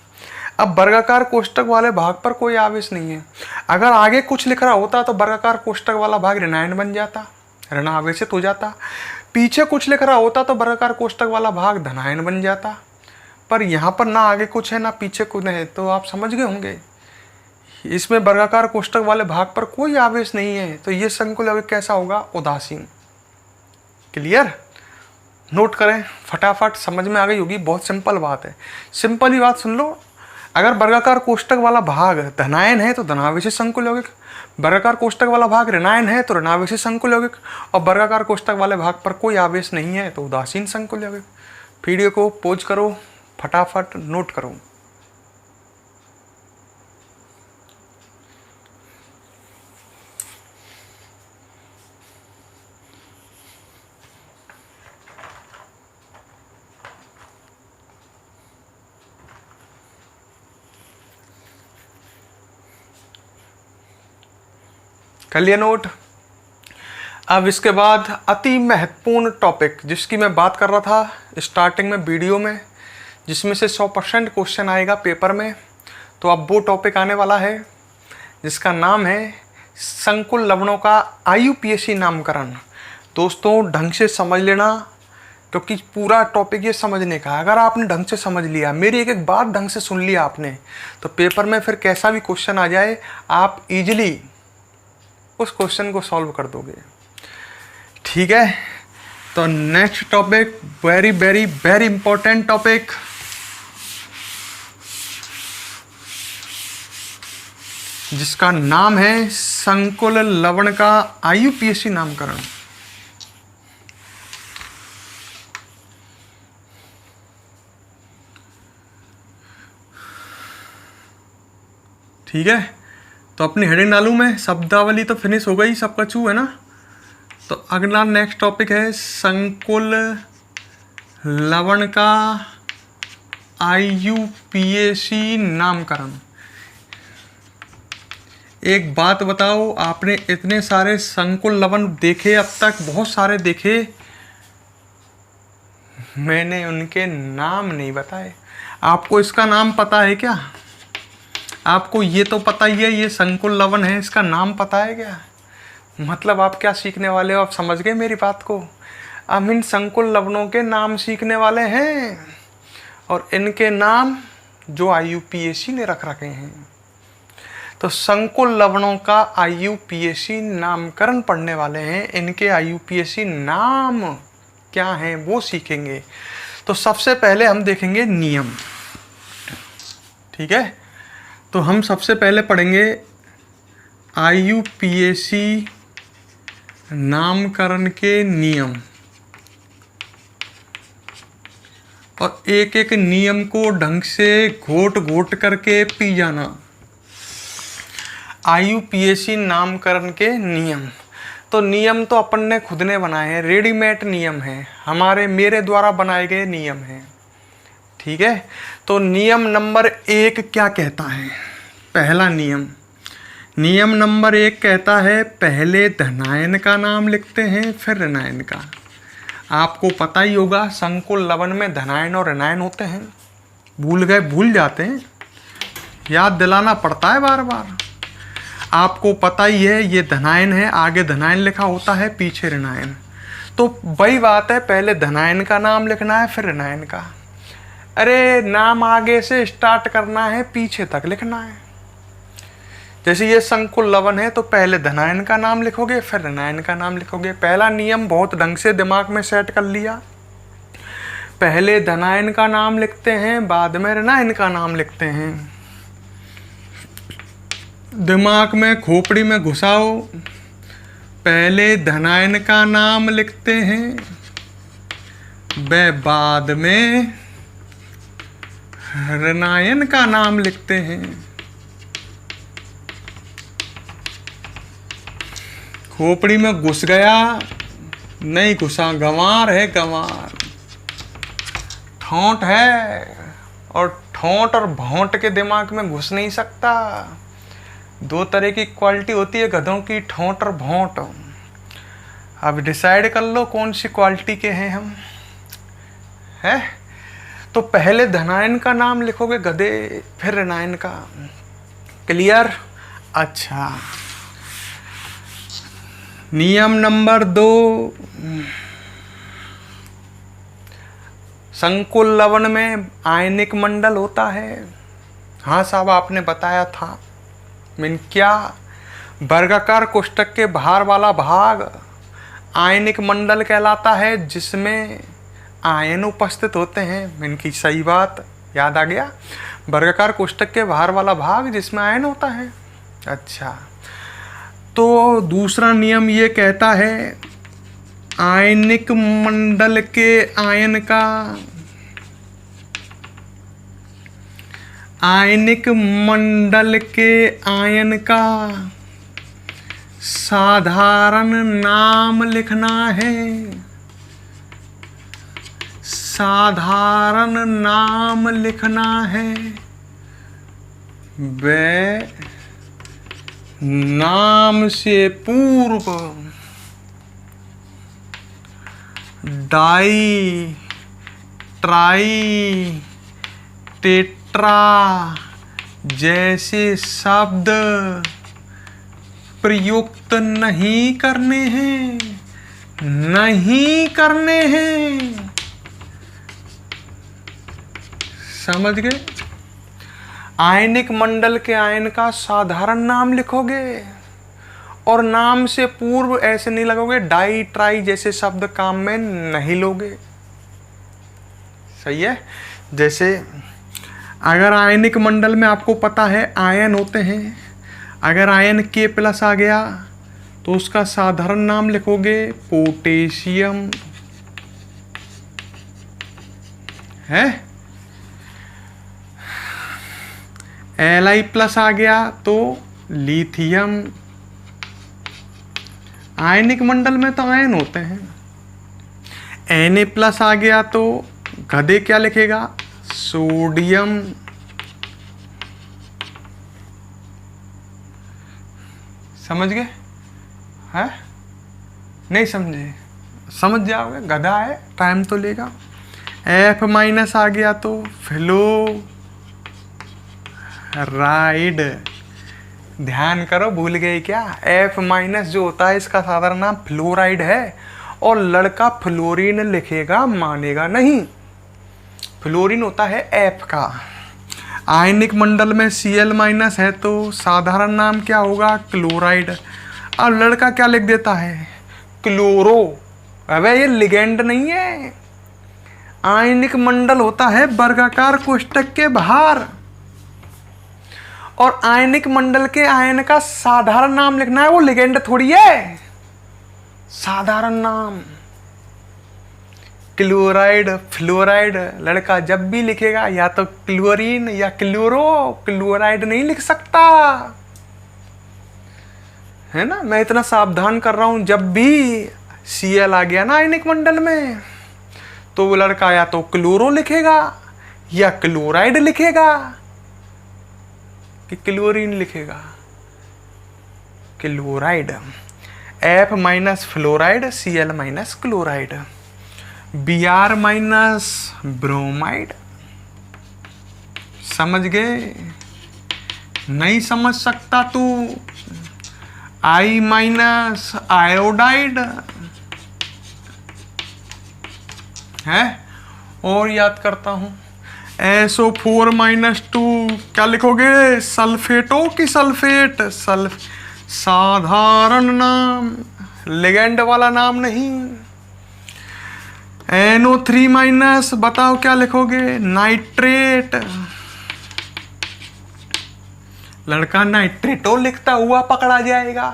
अब वर्गाकार कोष्टक वाले भाग पर कोई आवेश नहीं है। अगर आगे कुछ लिख रहा होता तो वर्गाकार कोष्टक वाला भाग ऋणायन बन जाता, ऋणावेशित हो जाता। पीछे कुछ लिख रहा होता तो वर्गाकार कोष्टक वाला भाग धनायन बन जाता। पर यहाँ पर ना आगे कुछ है ना पीछे कुछ है, तो आप समझ गए होंगे इसमें वर्गाकार कोष्टक वाले भाग पर कोई आवेश नहीं है। तो ये संकुल यौगिक कैसा होगा? उदासीन। क्लियर? नोट करें फटाफट, समझ में आ गई होगी। बहुत सिंपल बात है, सिंपल ही बात सुन लो। अगर वर्गाकार कोष्टक वाला भाग धनायन है तो धनावेशित संकुल यौगिक, वर्गाकार कोष्टक वाला भाग ऋणायन है तो ऋणावेशित संकुल यौगिक, और वर्गाकार कोष्टक वाले भाग पर कोई आवेश नहीं है तो उदासीन संकुल यौगिक। वीडियो को पॉज करो, फटाफट नोट करो। कर लिया नोट? अब इसके बाद अति महत्वपूर्ण टॉपिक जिसकी मैं बात कर रहा था स्टार्टिंग में वीडियो में, जिसमें से 100% क्वेश्चन आएगा पेपर में, तो अब वो टॉपिक आने वाला है जिसका नाम है संकुल लवणों का IUPAC नामकरण। दोस्तों ढंग से समझ लेना, क्योंकि पूरा टॉपिक ये समझने का। अगर आपने ढंग से समझ लिया, मेरी एक एक बात ढंग से सुन लिया आपने, तो पेपर में फिर कैसा भी क्वेश्चन आ जाए आप इजीली उस क्वेश्चन को सॉल्व कर दोगे। ठीक है? तो next topic, very very very important topic, जिसका नाम है संकुल लवण का IUPAC नामकरण। ठीक है? तो अपनी हेडिंग डालूं मैं, शब्दावली तो फिनिश हो गई, सबका चू है ना। तो अगला नेक्स्ट टॉपिक है संकुल लवण का IUPAC नामकरण। एक बात बताओ, आपने इतने सारे संकुल लवण देखे अब तक, बहुत सारे देखे, मैंने उनके नाम नहीं बताए। आपको इसका नाम पता है क्या? आपको ये तो पता ही है ये संकुल लवण है, इसका नाम पता है क्या? मतलब आप क्या सीखने वाले हो? आप समझ गए मेरी बात को? हम इन संकुल लवणों के नाम सीखने वाले हैं, और इनके नाम जो IUPAC ने रख रखे हैं। तो संकुल लवणों का IUPAC नामकरण पढ़ने वाले हैं, इनके IUPAC नाम क्या हैं वो सीखेंगे। तो सबसे पहले हम देखेंगे नियम। ठीक है? तो हम सबसे पहले पढ़ेंगे IUPAC नामकरण के नियम। और एक एक नियम को ढंग से घोट घोट करके पी जाना। IUPAC नामकरण के नियम, तो नियम तो अपन ने खुद ने बनाए हैं, रेडीमेड नियम है, मेरे द्वारा बनाए गए नियम हैं। ठीक है, तो नियम नंबर 1 क्या कहता है? पहला नियम नंबर 1 कहता है पहले धनायन का नाम लिखते हैं फिर ऋणायन का। आपको पता ही होगा संकुल लवन में धनायन और ऋणायन होते हैं। भूल जाते हैं, याद दिलाना पड़ता है बार बार। आपको पता ही है ये धनायन है, आगे धनायन लिखा होता है, पीछे ऋणायन। तो वही बात है, पहले धनायन का नाम लिखना है फिर ऋणायन का। अरे नाम आगे से स्टार्ट करना है, पीछे तक लिखना है। जैसे ये संकुल लवन है तो पहले धनायन का नाम लिखोगे फिर ऋणायन का नाम लिखोगे। पहला नियम बहुत ढंग से दिमाग में सेट कर लिया, पहले धनायन का नाम लिखते हैं बाद में ऋणायन का नाम लिखते हैं। दिमाग में खोपड़ी में घुसाओ, पहले धनायन का नाम लिखते हैं वे बाद में ऋणायन का नाम लिखते हैं। खोपड़ी में घुस गया? नहीं घुसा, गंवार है गंवार। ठोंठ है और ठोंठ और भौंट के दिमाग में घुस नहीं सकता। 2 तरह की क्वालिटी होती है गधों की, ठोंठ और भौंट। अब डिसाइड कर लो कौन सी क्वालिटी के हैं हम, है? तो पहले धनायन का नाम लिखोगे गधे, फिर ऋणायन का। क्लियर? अच्छा, नियम नंबर 2, संकुल लवन में आयनिक मंडल होता है। हाँ साहब, आपने बताया था। मीन क्या? वर्गाकार कोष्ठक के बाहर वाला भाग आयनिक मंडल कहलाता है, जिसमें आयन उपस्थित होते हैं। इनकी सही बात याद आ गया, वर्गाकार कोष्ठक के बाहर वाला भाग जिसमें आयन होता है। अच्छा, तो दूसरा नियम ये कहता है आयनिक मंडल के आयन का साधारण नाम लिखना है। साधारण नाम लिखना है, वे नाम से पूर्व डाई, ट्राई, टेट्रा जैसे शब्द प्रयुक्त नहीं करने हैं। समझ गए? आयनिक मंडल के आयन का साधारण नाम लिखोगे और नाम से पूर्व ऐसे नहीं लगोगे, डाई ट्राई जैसे शब्द काम में नहीं लोगे। सही है? जैसे अगर आयनिक मंडल में आपको पता है आयन होते हैं, अगर आयन K+ आ गया तो उसका साधारण नाम लिखोगे पोटेशियम, है? Li+ आ गया तो लिथियम। आयनिक मंडल में तो आयन होते हैं। Na+ आ गया तो गधे क्या लिखेगा? सोडियम। समझ गए? है? नहीं समझे? समझ जाओगे, गधा है, टाइम तो लेगा। F- आ गया तो फ्लोराइड। ध्यान करो, भूल गए क्या? F- जो होता है इसका साधारण नाम फ्लोराइड है, और लड़का फ्लोरीन लिखेगा, मानेगा नहीं। फ्लोरीन होता है F का। आयनिक मंडल में Cl- है तो साधारण नाम क्या होगा? क्लोराइड। अब लड़का क्या लिख देता है? क्लोरो। अबे ये लिगेंड नहीं है। आयनिक मंडल होता है वर्गाकार कोष्ठक के बाहर, और आयनिक मंडल के आयन का साधारण नाम लिखना है, वो लिगेंड थोड़ी है, साधारण नाम। क्लोराइड, फ्लोराइड, लड़का जब भी लिखेगा या तो क्लोरीन या क्लोराइड नहीं लिख सकता, है ना। मैं इतना सावधान कर रहा हूं, जब भी Cl आ गया ना आयनिक मंडल में, तो वो लड़का या तो क्लोरो लिखेगा या क्लोराइड लिखेगा कि क्लोरीन लिखेगा। Chloride, F minus fluoride, Cl minus chloride, Br minus bromide. समझ गए? नहीं समझ सकता तू, I माइनस आयोडाइड है। और याद करता हूं, SO4 माइनस 2, क्या लिखोगे? सल्फेटो की सल्फेट, साधारण नाम, लिगेंड वाला नाम नहीं। NO3 माइनस, बताओ क्या लिखोगे? नाइट्रेट। लड़का नाइट्रेटो लिखता हुआ पकड़ा जाएगा,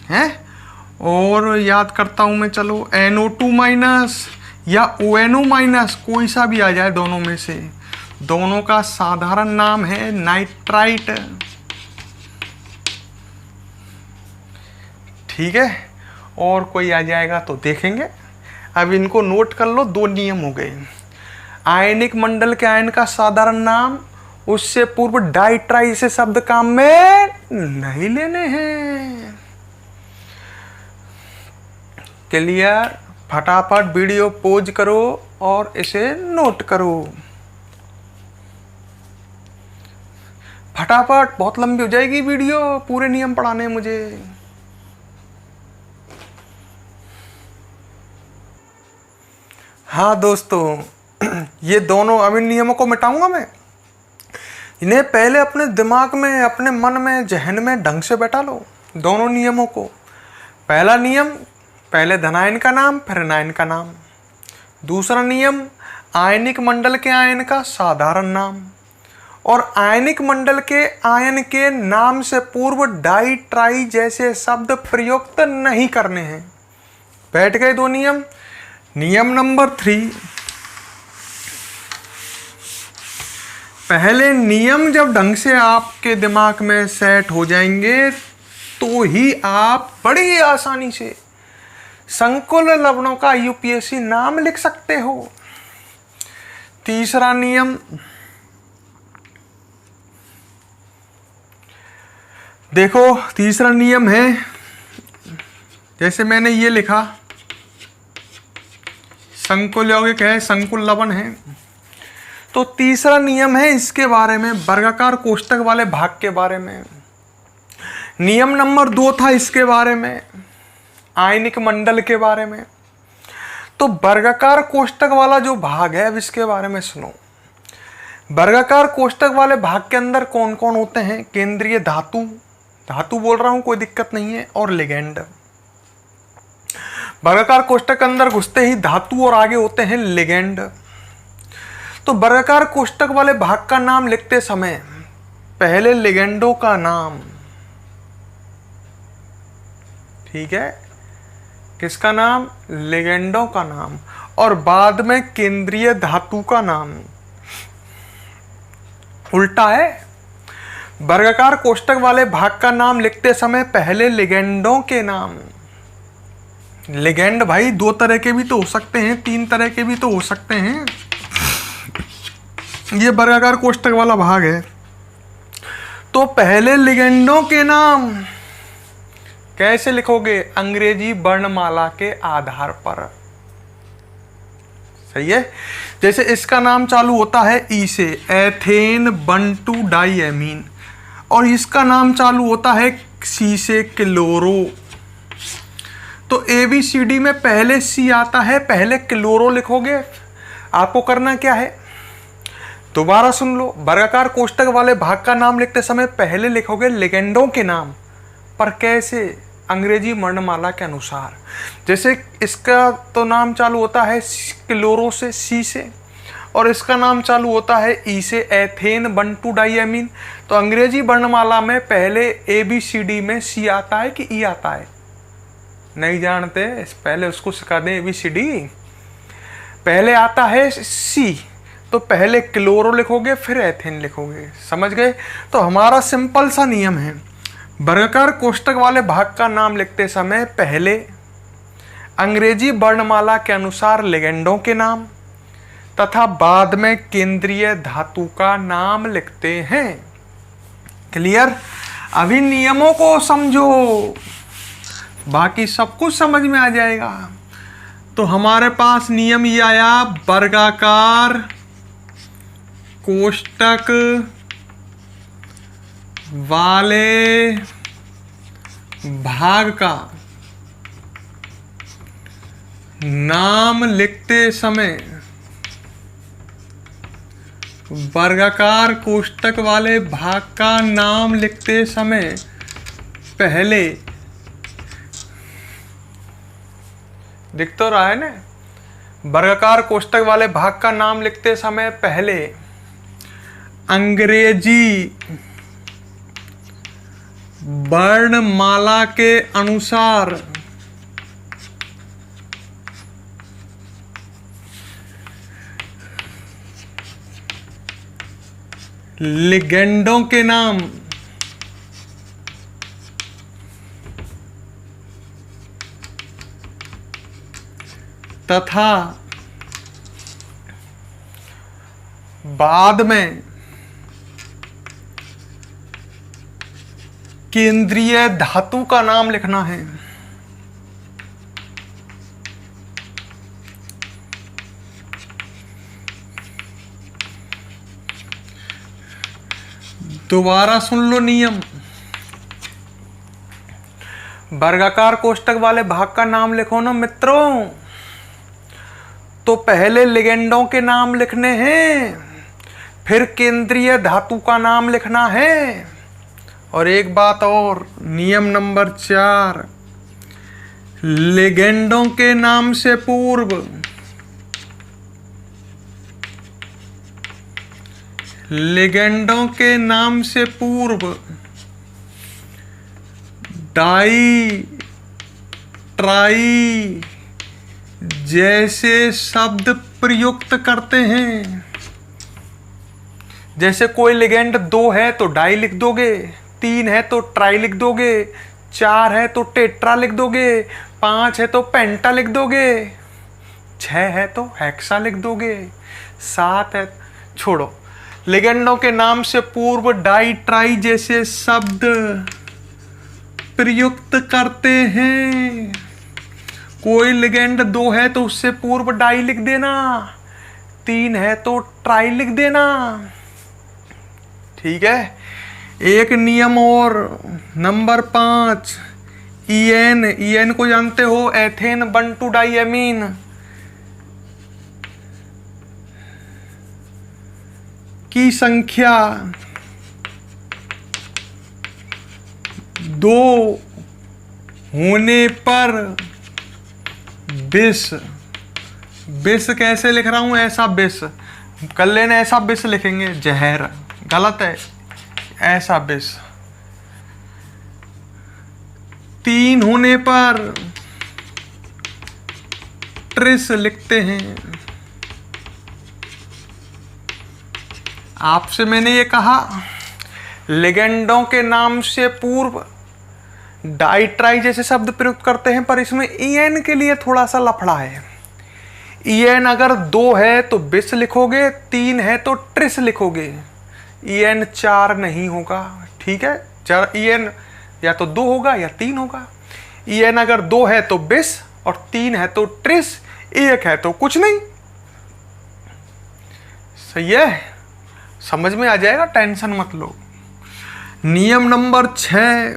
है। और याद करता हूं मैं, चलो NO2 माइनस या ONO माइनस, कोई सा भी आ जाए दोनों में से, दोनों का साधारण नाम है नाइट्राइट। ठीक है, और कोई आ जाएगा तो देखेंगे। अब इनको नोट कर लो, 2 नियम हो गए। आयनिक मंडल के आयन का साधारण नाम, उससे पूर्व डाइट्राई से शब्द काम में नहीं लेने हैं। क्लियर? फटाफट वीडियो पॉज करो और इसे नोट करो फटाफट, बहुत लंबी हो जाएगी वीडियो, पूरे नियम पढ़ाने मुझे। हाँ दोस्तों, ये दोनों, अब इन नियमों को मिटाऊंगा मैं। इन्हें पहले अपने दिमाग में, अपने मन में, जहन में ढंग से बैठा लो, दोनों नियमों को। पहला नियम, पहले धनायन का नाम फिर ऋणायन का नाम। दूसरा नियम, आयनिक मंडल के आयन का साधारण नाम। और आयनिक मंडल के आयन के नाम से पूर्व डाई ट्राई जैसे शब्द प्रयुक्त नहीं करने हैं। बैठ गए 2 नियम। नियम नंबर 3, पहले नियम जब ढंग से आपके दिमाग में सेट हो जाएंगे तो ही आप बड़ी आसानी से संकुल लवणों का यूपीएससी नाम लिख सकते हो। तीसरा नियम, देखो तीसरा नियम है, जैसे मैंने ये लिखा, संकुल यौगिक है, संकुल लवण है, तो तीसरा नियम है इसके बारे में, वर्गाकार कोष्ठक वाले भाग के बारे में। नियम नंबर 2 था इसके बारे में, आयनिक मंडल के बारे में। तो वर्गाकार कोष्ठक वाला जो भाग है, अब इसके बारे में सुनो। वर्गाकार कोष्ठक वाले भाग के अंदर कौन कौन होते हैं? केंद्रीय धातु, धातु बोल रहा हूं, कोई दिक्कत नहीं है, और लिगेंड। वर्गाकार कोष्ठक के अंदर घुसते ही धातु और आगे होते हैं लिगेंड। तो वर्गाकार कोष्ठक वाले भाग का नाम लिखते समय पहले लिगेंडों का नाम, ठीक है, किसका नाम? लिगेंडों का नाम, और बाद में केंद्रीय धातु का नाम। उल्टा है, वर्गाकार कोष्ठक वाले भाग का नाम लिखते समय पहले लिगेंडों के नाम। लिगेंड भाई 2 तरह के भी तो हो सकते हैं, 3 तरह के भी तो हो सकते हैं। ये वर्गाकार कोष्ठक वाला भाग है, तो पहले लिगेंडों के नाम कैसे लिखोगे? अंग्रेजी वर्णमाला के आधार पर। सही है। जैसे इसका नाम चालू होता है ई से, एथेन बंटू डाइएमीन, और इसका नाम चालू होता है सी से, क्लोरो। तो ABCD में पहले C आता है, पहले क्लोरो लिखोगे। आपको करना क्या है, दोबारा सुन लो। वर्गाकार कोष्ठक वाले भाग का नाम लिखते समय पहले लिखोगे लिगेंडों के नाम, पर कैसे? अंग्रेजी वर्णमाला के अनुसार। जैसे इसका तो नाम चालू होता है क्लोरो से, C से, और इसका नाम चालू होता है ई से, एथेन बंटू डाइएमीन। तो अंग्रेजी वर्णमाला में पहले ABCD में C आता है कि E आता है? नहीं जानते, पहले उसको सिखा दें ABCD। पहले आता है सी, तो पहले क्लोरो लिखोगे फिर एथेन लिखोगे, समझ गए। तो हमारा सिंपल सा नियम है, वर्गाकार कोष्टक वाले भाग का नाम लिखते समय पहले अंग्रेजी वर्णमाला के अनुसार लिगेंडों के नाम तथा बाद में केंद्रीय धातु का नाम लिखते हैं। क्लियर? अभी नियमों को समझो, बाकी सब कुछ समझ में आ जाएगा। तो हमारे पास नियम ये आया, वर्गाकार कोष्टक वाले भाग का नाम लिखते समय, वर्गाकार कोष्टक वाले भाग का नाम लिखते समय पहले, दिख तो रहा है ना, वर्गाकार कोष्टक वाले भाग का नाम लिखते समय पहले अंग्रेजी वर्णमाला के अनुसार लिगेंडों के नाम तथा बाद में केंद्रीय धातु का नाम लिखना है। दोबारा सुन लो नियम, वर्गाकार कोष्टक वाले भाग का नाम लिखो ना मित्रों, तो पहले लिगेंडों के नाम लिखने हैं, फिर केंद्रीय धातु का नाम लिखना है। और एक बात और, नियम नंबर 4, लिगेंडों के नाम से पूर्व लिगेंडों के नाम से पूर्व डाई, ट्राई जैसे शब्द प्रयुक्त करते हैं। जैसे कोई लिगेंड 2 है तो डाई लिख दोगे, 3 है तो ट्राई लिख दोगे, 4 है तो टेट्रा लिख दोगे, 5 है तो पेंटा लिख दोगे, 6 है तो हेक्सा लिख दोगे, 7 है, छोड़ो। लिगेंडों के नाम से पूर्व डाई, ट्राई जैसे शब्द प्रयुक्त करते हैं। कोई लिगेंड 2 है तो उससे पूर्व डाई लिख देना, 3 है तो ट्राई लिख देना, ठीक है। एक नियम और, नंबर 5, ईएन को जानते हो, एथेन 1,2 डाईएमीन। की संख्या 2 होने पर विष, विष कैसे लिख रहा हूं, ऐसा विष कर लेना, ऐसा विष लिखेंगे, जहर गलत है, ऐसा विष। 3 होने पर ट्रिस लिखते हैं। आपसे मैंने ये कहा लिगेंडों के नाम से पूर्व डाई, ट्राई जैसे शब्द प्रयुक्त करते हैं, पर इसमें ईएन के लिए थोड़ा सा लफड़ा है। ईएन अगर 2 है तो बिस लिखोगे, 3 है तो ट्रिस लिखोगे, ईएन 4 नहीं होगा, ठीक है। ईएन या तो 2 होगा या 3 होगा। ईएन अगर 2 है तो बिस और 3 है तो ट्रिस, 1 है तो कुछ नहीं। सही है, समझ में आ जाएगा, टेंशन मत लो। नियम नंबर 6,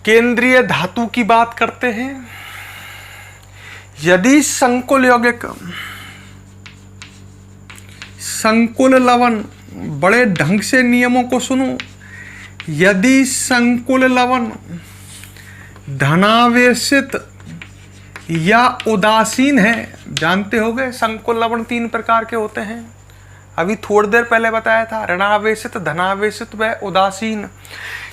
केंद्रीय धातु की बात करते हैं। यदि संकुल यौगिक, संकुल लवण, बड़े ढंग से नियमों को सुनो, यदि संकुल लवण धनावेशित या उदासीन है, जानते होगे संकुल लवण 3 प्रकार के होते हैं, अभी थोड़ी देर पहले बताया था, ऋणावेशित, धनावेशित व उदासीन।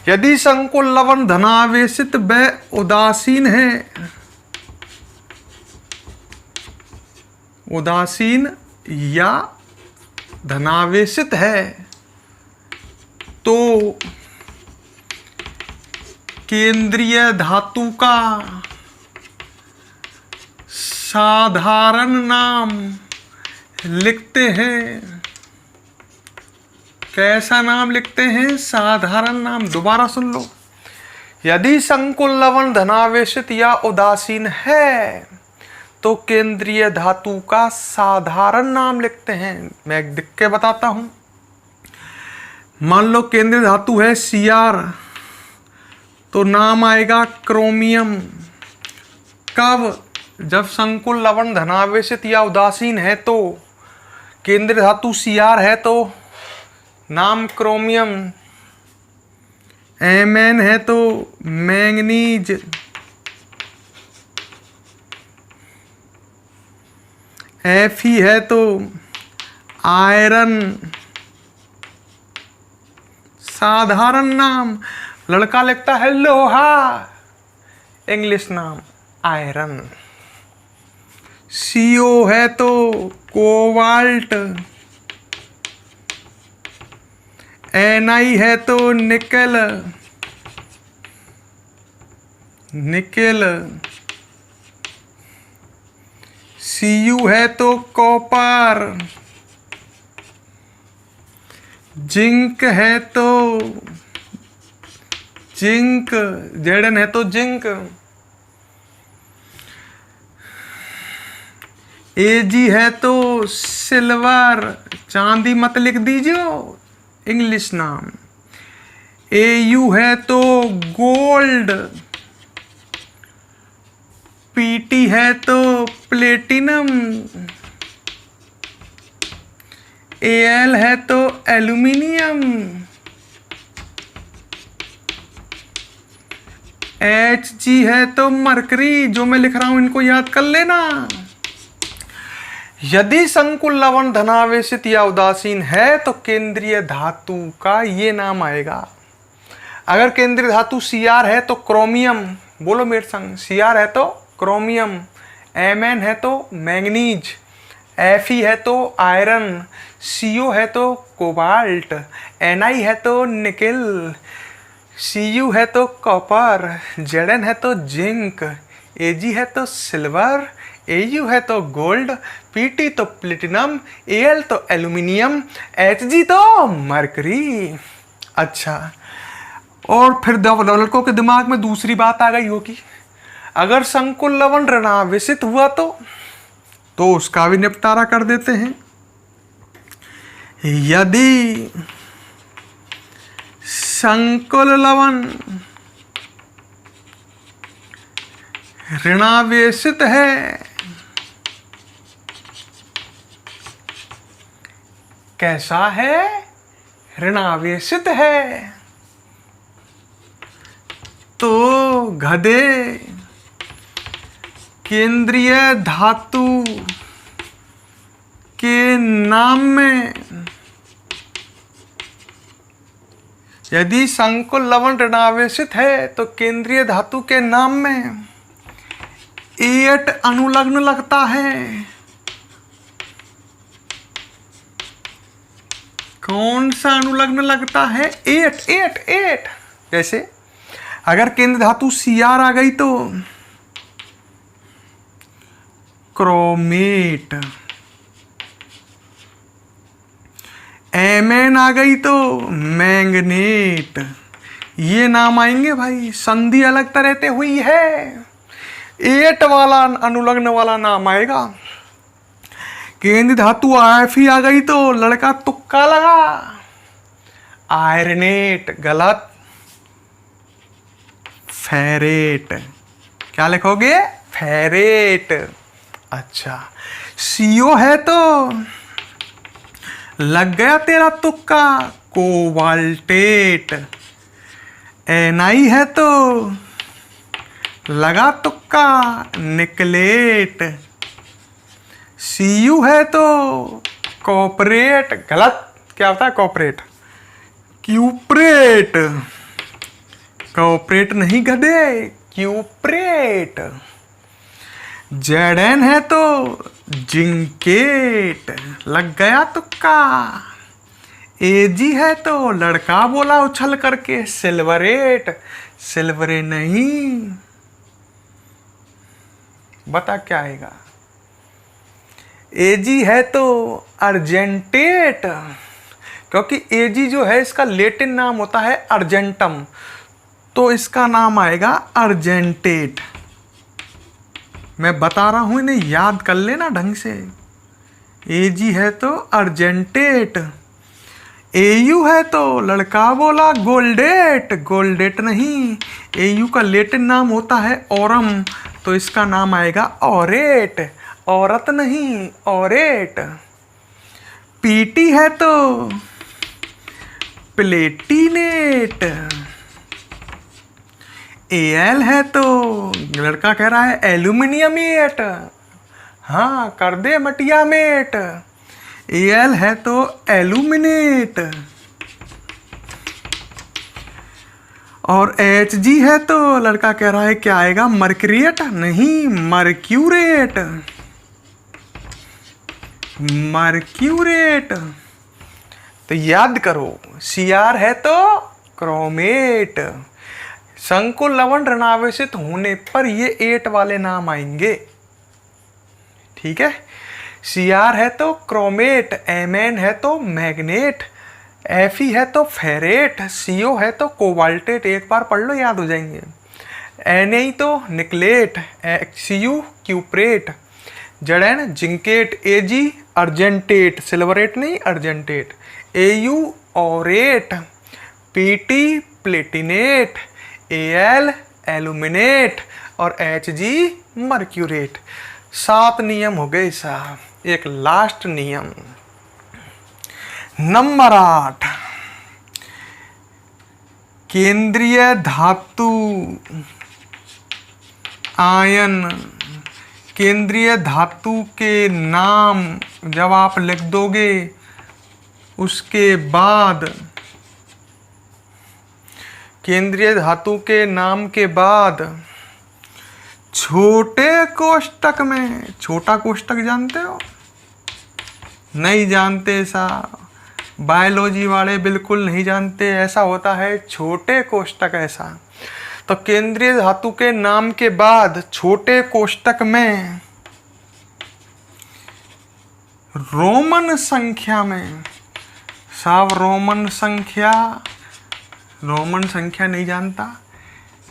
यदि संकुल लवण धनावेशित व उदासीन है उदासीन या धनावेशित है तो केंद्रीय धातु का साधारण नाम लिखते हैं। कैसा नाम लिखते हैं? साधारण नाम। दोबारा सुन लो। यदि संकुल लवण धनावेशित या उदासीन है तो केंद्रीय धातु का साधारण नाम लिखते हैं। मैं एक लिख के बताता हूं। मान लो केंद्रीय धातु है Cr, तो नाम आएगा क्रोमियम। कब? जब संकुल लवण धनावेशित या उदासीन है तो केंद्रीय धातु Cr है तो नाम क्रोमियम। Mn है तो मैंगनीज। Fe है तो आयरन। साधारण नाम। लड़का लिखता है लोहा, इंग्लिश नाम आयरन। CO है तो कोबाल्ट। Ni है तो निकेल, निकेल। Cu है तो कॉपर। जिंक है तो जिंक, Zn है तो जिंक। Ag है तो सिल्वर, चांदी मत लिख दीजिए, इंग्लिश नाम। Au है तो गोल्ड। Pt है तो प्लेटिनम। Al है तो एल्यूमिनियम। Hg है तो मरकरी। जो मैं लिख रहा हूं इनको याद कर लेना। यदि संकुल लवण धनावेशित या उदासीन है तो केंद्रीय धातु का ये नाम आएगा। अगर केंद्रीय धातु Cr है तो क्रोमियम। बोलो मेरे संग। Cr है तो क्रोमियम। Mn है तो मैंगनीज। Fe है तो आयरन। Co है तो कोबाल्ट। Ni है तो निकेल। Cu है तो कॉपर। Zn है तो जिंक। Ag है तो सिल्वर। Au है तो गोल्ड। Pt तो प्लेटिनम। Al तो एल्यूमिनियम। Hg तो मरकरी। अच्छा, और फिर लड़कों के दिमाग में दूसरी बात आ गई होगी, अगर संकुल लवण ऋणावेशित हुआ तो उसका भी निपटारा कर देते हैं। यदि संकुल लवण ऋणावेशित है, कैसा है? ऋणावेशित है, तो गधे केंद्रीय धातु के नाम में, यदि संकुल लवण ऋणावेशित है तो केंद्रीय धातु के नाम में एट अनुलग्न लगता है। कौन सा अनुलग्न लगता है? एट एट एट। जैसे अगर केंद्र धातु Cr आ गई तो क्रोमेट, Mn आ गई तो मैंगनेट। ये नाम आएंगे भाई। संधि अलग तरह से हुई है, एट वाला अनुलग्न वाला नाम आएगा। केंद्र धातु Fe आ गई तो लड़का तुक्का लगा, आयरनेट। गलत। फेरेट। क्या लिखोगे? फेरेट। अच्छा, CO है तो लग गया तेरा तुक्का, कोबाल्टेट। Ni है तो लगा तुक्का, निकलेट। Cu है तो कॉपरेट। गलत। क्या होता है कॉपरेट? क्यूप्रेट। कॉपरेट नहीं गधे, क्यूप्रेट। Zn है तो जिंकेट, लग गया तुक्का। एजी है तो लड़का बोला उछल करके सिल्वरेट, सिल्वरे नहीं। बता क्या आएगा? एजी है तो अर्जेंटेट, क्योंकि एजी जो है इसका लेटिन नाम होता है अर्जेंटम, तो इसका नाम आएगा अर्जेंटेट। मैं बता रहा हूं, इन्हें याद कर लेना ढंग से। एजी है तो अर्जेंटेट। एयू है तो लड़का बोला गोल्डेट, गोल्डेट नहीं। एयू का लेटिन नाम होता है ओरम, तो इसका नाम आएगा ओरेट, औरत नहीं ओरेट। पीटी है तो प्लेटिनेट। एल है तो लड़का कह रहा है एल्यूमिनियमेट, हाँ कर दे मटिया मेट। एल है तो एल्यूमिनेट। और एच जी है तो लड़का कह रहा है क्या आएगा? मर्क्यूरेट नहीं, मर्क्यूरेट, मर्क्यूरेट। तो याद करो, सीआर है तो क्रोमेट। संकुल लवण ऋणावेशित होने पर ये 8 वाले नाम आएंगे, ठीक है। सीआर है तो क्रोमेट, एमएन है तो मैग्नेट, एफई है तो फेरेट, सीओ है तो कोबाल्टेट। एक बार पढ़ लो, याद हो जाएंगे। एनई तो निकलेट, सीयू क्यूप्रेट, जड़न जिंकेट, एजी अर्जेंटेट, सिल्वरेट नहीं argentate, AU ऑरेट, PT Palatinate, L aluminate और एचजी मर्क्यूरेट। 7 नियम हो गए साहब। एक लास्ट नियम नंबर 8, केंद्रीय धातु आयन। केंद्रीय धातु के नाम जब आप लिख दोगे, उसके बाद केंद्रीय धातु के नाम के बाद छोटे कोष्टक में, छोटा कोष्टक जानते हो? नहीं जानते साहब, बायोलॉजी वाले बिल्कुल नहीं जानते। ऐसा होता है छोटे कोष्टक ऐसा। तो केंद्रीय धातु के नाम के बाद छोटे कोष्टक में रोमन संख्या में, साहब रोमन संख्या, रोमन संख्या नहीं जानता?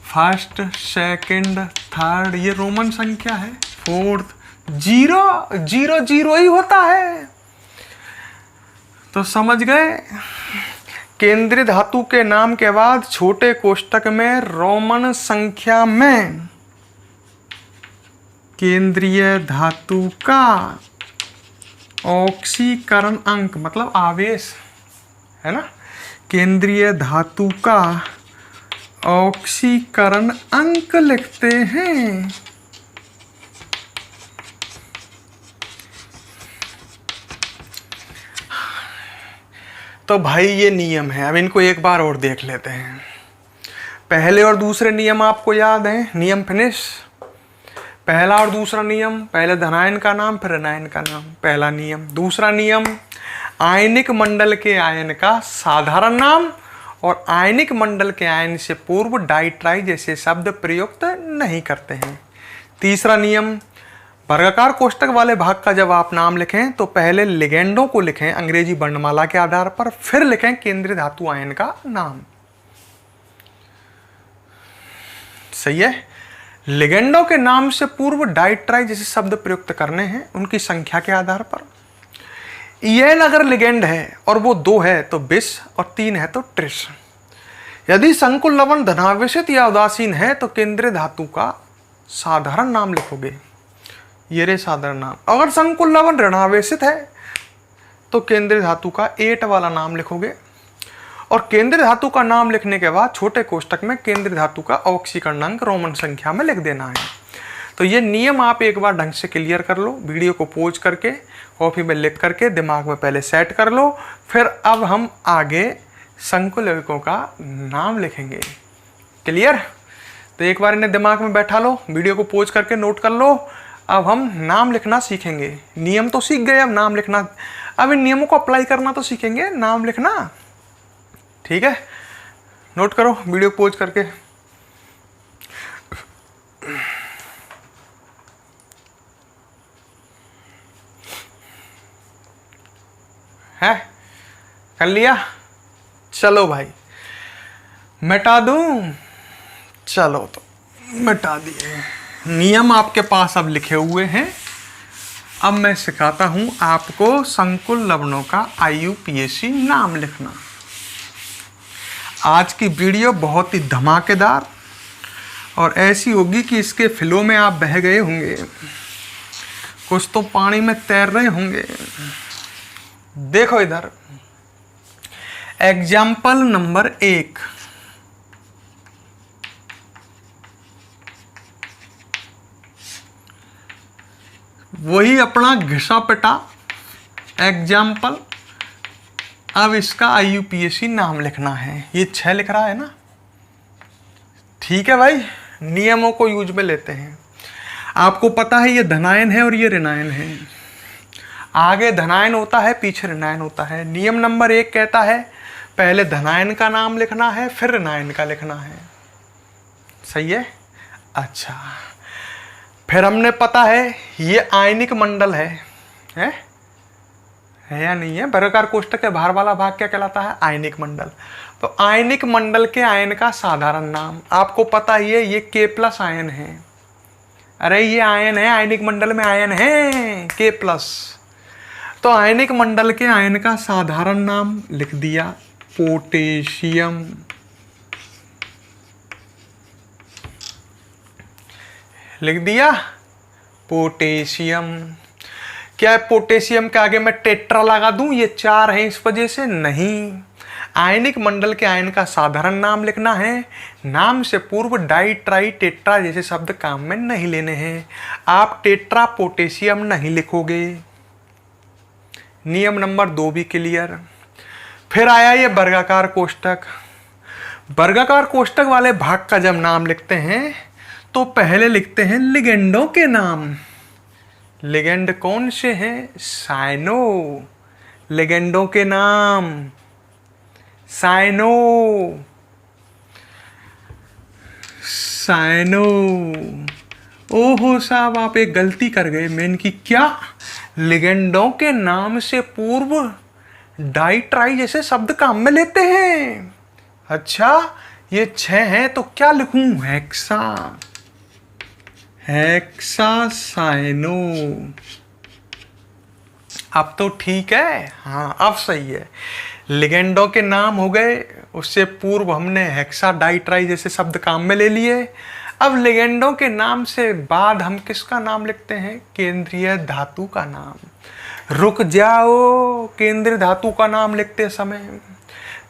फर्स्ट, सेकंड, थर्ड, ये रोमन संख्या है। फोर्थ, 0 0 0 ही होता है। तो समझ गए, केंद्रीय धातु के नाम के बाद छोटे कोष्टक में रोमन संख्या में केंद्रीय धातु का ऑक्सीकरण अंक, मतलब आवेश है ना, केंद्रीय धातु का ऑक्सीकरण अंक लिखते हैं। तो भाई ये नियम है। अब इनको एक बार और देख लेते हैं। पहले और दूसरे नियम आपको याद हैं? नियम फिनिश। पहला और दूसरा नियम, पहले धनायन का नाम फिर ऋणायन का नाम, पहला नियम। दूसरा नियम, आयनिक मंडल के आयन का साधारण नाम और आयनिक मंडल के आयन से पूर्व डाई ट्राई जैसे शब्द प्रयुक्त नहीं करते हैं। तीसरा नियम, वर्गाकार कोष्टक वाले भाग का जब आप नाम लिखें तो पहले लिगेंडों को लिखें अंग्रेजी वर्णमाला के आधार पर, फिर लिखें केंद्रीय धातु आयन का नाम। सही है। लिगेंडों के नाम से पूर्व डाई ट्राई जैसे शब्द प्रयुक्त करने हैं उनकी संख्या के आधार पर। ईएन अगर लिगेंड है और वो 2 है तो बिस और 3 है तो ट्रिस। यदि संकुल लवण धनावेशित या उदासीन है तो केंद्रीय धातु का साधारण नाम लिखोगे, ये रे साधारण नाम। अगर संकुल लवण ऋणावेशित है तो केंद्रीय धातु का 8 वाला नाम लिखोगे और केंद्रीय धातु का नाम लिखने के बाद छोटे कोष्टक में केंद्रीय धातु का ऑक्सीकरण अंक रोमन संख्या में लिख देना है। तो ये नियम आप एक बार ढंग से क्लियर कर लो, वीडियो को पॉज करके कॉपी में लिख करके दिमाग में पहले सेट कर लो। फिर अब हम आगे संकुल यौगिकों का नाम लिखेंगे। क्लियर? तो एक बार इन्हें दिमाग में बैठा लो, वीडियो को पॉज करके नोट कर लो। अब हम नाम लिखना सीखेंगे। नियम तो सीख गए, अब नाम लिखना, अब इन नियमों को अप्लाई करना तो सीखेंगे, नाम लिखना। ठीक है, नोट करो वीडियो पॉज करके। है, कर लिया? चलो भाई मिटा दूं? चलो तो मिटा दिए। नियम आपके पास अब लिखे हुए हैं। अब मैं सिखाता हूं आपको संकुल लवणों का IUPAC नाम लिखना। आज की वीडियो बहुत ही धमाकेदार और ऐसी होगी कि इसके फ्लो में आप बह गए होंगे, कुछ तो पानी में तैर रहे होंगे। देखो इधर, एग्जाम्पल नंबर 1, वही अपना घिसा पिटा एग्जाम्पल। अब इसका IUPAC नाम लिखना है। ये 6 लिख रहा है ना? ठीक है भाई, नियमों को यूज में लेते हैं। आपको पता है ये धनायन है और ये ऋणायन है। आगे धनायन होता है, पीछे ऋणायन होता है। नियम नंबर 1 कहता है पहले धनायन का नाम लिखना है, फिर ऋणायन का लिखना है। सही है? अच्छा, फिर हमने पता है ये आयनिक मंडल है या नहीं है? वर्गाकार कोष्ठक के बाहर वाला भाग क्या कहलाता है? आयनिक मंडल। तो आयनिक मंडल के आयन का साधारण नाम आपको पता ही है, ये K+ आयन है। अरे ये आयन है, आयनिक मंडल में आयन है K+। तो आयनिक मंडल के आयन का साधारण नाम लिख दिया पोटेशियम। लिख दिया पोटेशियम। क्या पोटेशियम के आगे मैं टेट्रा लगा दूं? ये 4 है इस वजह से नहीं। आयनिक मंडल के आयन का साधारण नाम लिखना है। नाम से पूर्व डाई, ट्राई, टेट्रा जैसे शब्द काम में नहीं लेने हैं। आप टेट्रा पोटेशियम नहीं लिखोगे। नियम नंबर 2 भी क्लियर। फिर आया ये वर्गाकार कोष्ठक। वर्गाकार कोष्ठक वाले भाग का जब नाम लिखते हैं तो पहले लिखते हैं लिगेंडों के नाम। लिगेंड कौन से हैं? साइनो। लिगेंडों के नाम साइनो। साइनो। ओहो साहब, आप एक गलती कर गए मेन की। क्या? लिगेंडों के नाम से पूर्व डाई, ट्राई जैसे शब्द काम में लेते हैं। अच्छा, ये 6 हैं तो क्या लिखूं? हेक्सा। हेक्सासाइनो। अब तो ठीक है, हाँ अब सही है। लिगेंडों के नाम हो गए, उससे पूर्व हमने हेक्सा, डाई, ट्राई जैसे शब्द काम में ले लिए। अब लिगेंडों के नाम से बाद हम किसका नाम लिखते हैं? केंद्रीय धातु का नाम। रुक जाओ, केंद्रीय धातु का नाम लिखते समय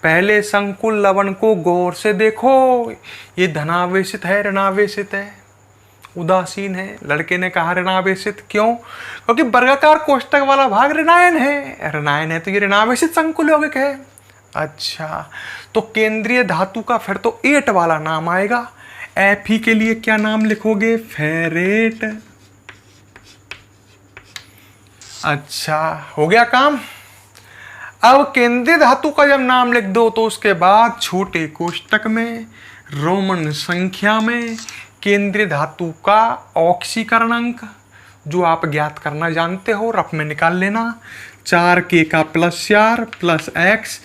पहले संकुल लवण को गौर से देखो। ये धनावेशित है, ऋणावेशित है, उदासीन है? लड़के ने कहा ऋणावेशित। क्यों? क्योंकि वर्गाकार कोष्ठक वाला भाग ऋणायन है। ऋणायन है तो ये ऋणावेशित संकुल यौगिक है। अच्छा, तो केंद्रीय धातु का फिर तो 8 वाला नाम आएगा। Fe के लिए क्या नाम लिखोगे? फेरेट। अच्छा, हो गया काम। अब केंद्रीय धातु का जब नाम लिख दो तो उसके बाद छोटे कोष्ठक में रोमन संख्या में केंद्रीय धातु का ऑक्सीकरण अंक, जो आप ज्ञात करना जानते हो, रफ में निकाल लेना। 4K का +4 + X,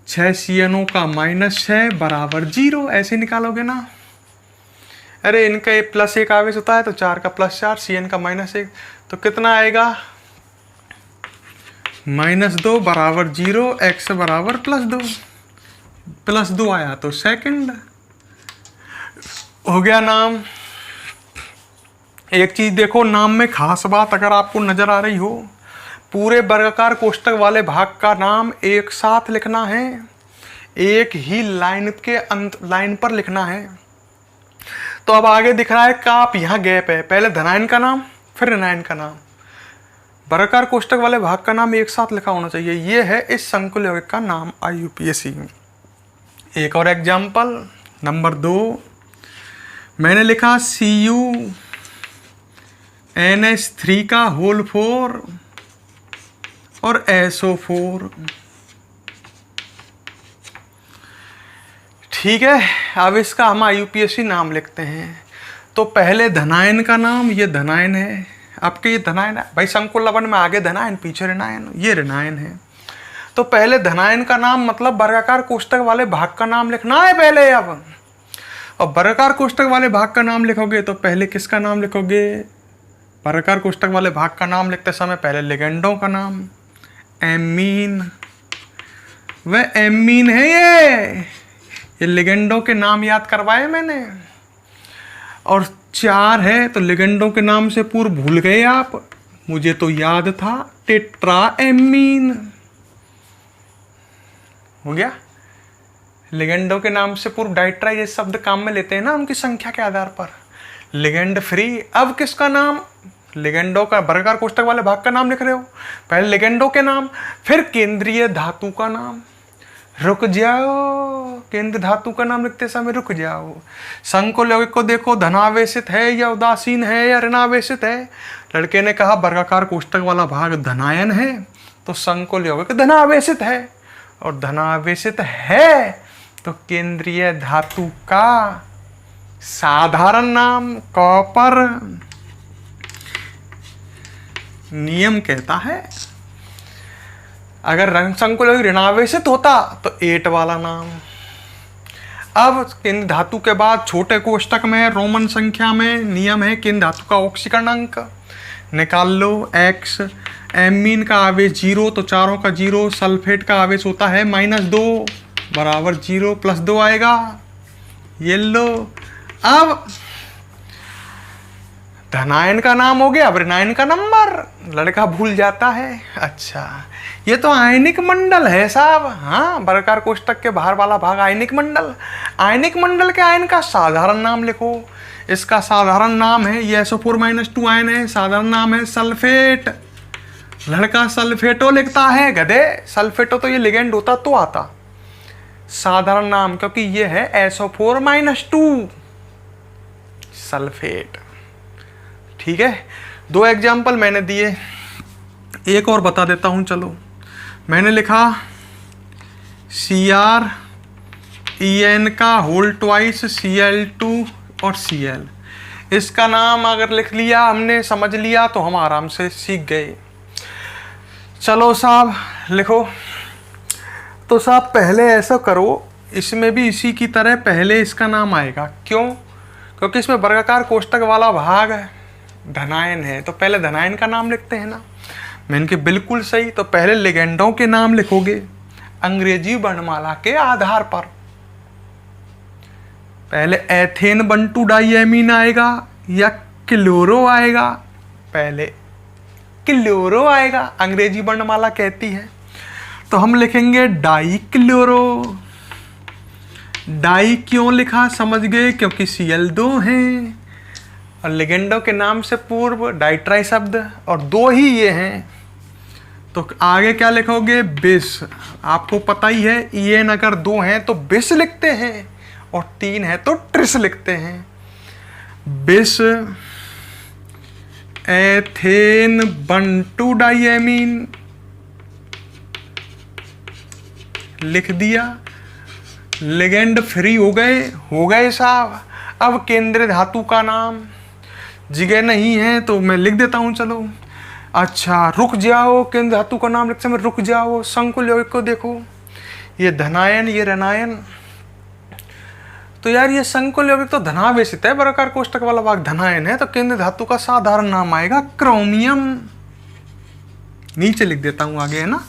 6 CNO का -6 बराबर 0। ऐसे निकालोगे ना? अरे इनका +1 आवेश होता है तो 4 का +4, CN का -1, तो कितना आएगा? -2 बराबर 0, X बराबर +2। +2 आया तो सेकंड हो गया नाम। एक चीज देखो, नाम में खास बात अगर आपको नजर आ रही हो, पूरे वर्गाकार कोष्ठक वाले भाग का नाम एक साथ लिखना है, एक ही लाइन के लाइन पर लिखना है। तो अब आगे दिख रहा है कि आप यहाँ गैप है, पहले धनायन का नाम फिर ऋणायन का नाम। वर्गाकार कोष्ठक वाले भाग का नाम एक साथ लिखा होना चाहिए। ये है इस संकुल यौगिक का नाम IUPAC। एक और एग्जाम्पल नंबर 2 मैंने लिखा NH3 का होल 4 और SO4। ठीक है, अब इसका हम IUPAC नाम लिखते हैं। तो पहले धनायन का नाम, ये धनायन है आपके, ये धनायन है भाई, संकुल लवण में आगे धनायन पीछे ऋणायन, ये ऋणायन है। तो पहले धनायन का नाम मतलब वर्गाकार कोष्ठक वाले भाग का नाम लिखना है पहले। अब और वर्गाकार कोष्ठक वाले भाग का नाम लिखोगे तो पहले किसका नाम लिखोगे? वर्गाकार कोष्ठक वाले भाग का नाम लिखते समय पहले लिगेंडों का नाम, एमीन, वह एमीन है ये लिगेंडों के नाम याद करवाए मैंने। और 4 है तो लिगेंडों के नाम से पूर्व भूल गए आप, मुझे तो याद था, टेट्रा एमीन हो गया। लिगेंडों के नाम से पूर्व डाइट्राई ये शब्द काम में लेते हैं ना उनकी संख्या के आधार पर, लिगेंड फ्री। अब किसका नाम? लिगेंडों का वर्गाकार कोष्ठक वाले भाग का नाम लिख रहे हो, पहले लिगेंडों के नाम, फिर केंद्रीय धातु का नाम। रुक जाओ, केंद्र धातु का नाम लिखते समय रुक जाओ। संकुल यौगिक को देखो, धनावेशित है या उदासीन है या ऋणावेशित है। लड़के ने कहा वर्गाकार कोष्ठक वाला भाग धनायन है, तो संकुल यौगिक धनावेशित है, और धनावेशित है तो केंद्रीय धातु का साधारण नाम कॉपर। नियम कहता है अगर रंग संकुल ऋणावेशित होता तो 8 वाला नाम। अब केंद्र धातु के बाद छोटे कोष्ठक में रोमन संख्या में नियम है केंद्र धातु का ऑक्सीकरण अंक निकाल लो, x। एमीन का आवेश 0 तो चारों का 0, सल्फेट का आवेश होता है -2 बराबर 0 + 2 आएगा, ये लो। अब धनायन का नाम हो गया, अब ऋणायन का नंबर, लड़का भूल जाता है। अच्छा ये तो आयनिक मंडल है साहब, हाँ वर्गाकार कोष्ठक के बाहर वाला भाग आयनिक मंडल। आयनिक मंडल के आयन का साधारण नाम लिखो, इसका साधारण नाम है, ये SO4-2 आयन है, साधारण नाम है सल्फेट। लड़का सल्फेटो लिखता है, गधे सल्फेटो तो ये लिगेंड होता तो आता, साधारण नाम क्योंकि ये है SO4-2 सल्फेट। ठीक है, 2 एग्जाम्पल मैंने दिए, एक और बता देता हूं। चलो मैंने लिखा CrEn का होल ट्वाइस Cl2 और Cl। इसका नाम अगर लिख लिया हमने, समझ लिया, तो हम आराम से सीख गए। चलो साहब लिखो। तो साहब पहले ऐसा करो, इसमें भी इसी की तरह पहले इसका नाम आएगा। क्यों? क्योंकि इसमें वर्गाकार कोष्ठक वाला भाग धनायन है, तो पहले धनायन का नाम लिखते हैं ना। मैंने कि बिल्कुल सही। तो पहले लिगेंडों के नाम लिखोगे अंग्रेजी वर्णमाला के आधार पर। पहले एथेन 1,2 डाइएमीन आएगा या क्लोरो आएगा? पहले क्लोरो आएगा, अंग्रेजी वर्णमाला कहती है। तो हम लिखेंगे डाई क्लोरो। डाई क्यों लिखा समझ गए? क्योंकि Cl2 हैं और लिगेंडों के नाम से पूर्व डाइट्राई शब्द, और 2 ही ये हैं। तो आगे क्या लिखोगे? बिस। आपको पता ही है EN अगर 2 हैं तो बिस लिखते हैं, और 3 है तो ट्रिस लिखते हैं। बिस एथेन 1,2 डाइएमीन लिख दिया। लिगेंड फ्री हो गए साहब। अब केंद्रीय धातु का नाम, जगह नहीं है तो मैं लिख देता हूं। चलो अच्छा रुक जाओ, केंद्र धातु का नाम लिखते समय रुक जाओ। संकुल यौगिक को देखो, ये धनायन ये ऋणायन। तो यार ये संकुल यौगिक तो धनावेशित है, वर्गाकार कोष्ठक वाला भाग धनायन है, तो केंद्र धातु का साधारण नाम आएगा क्रोमियम। नीचे लिख देता हूं, आगे है ना,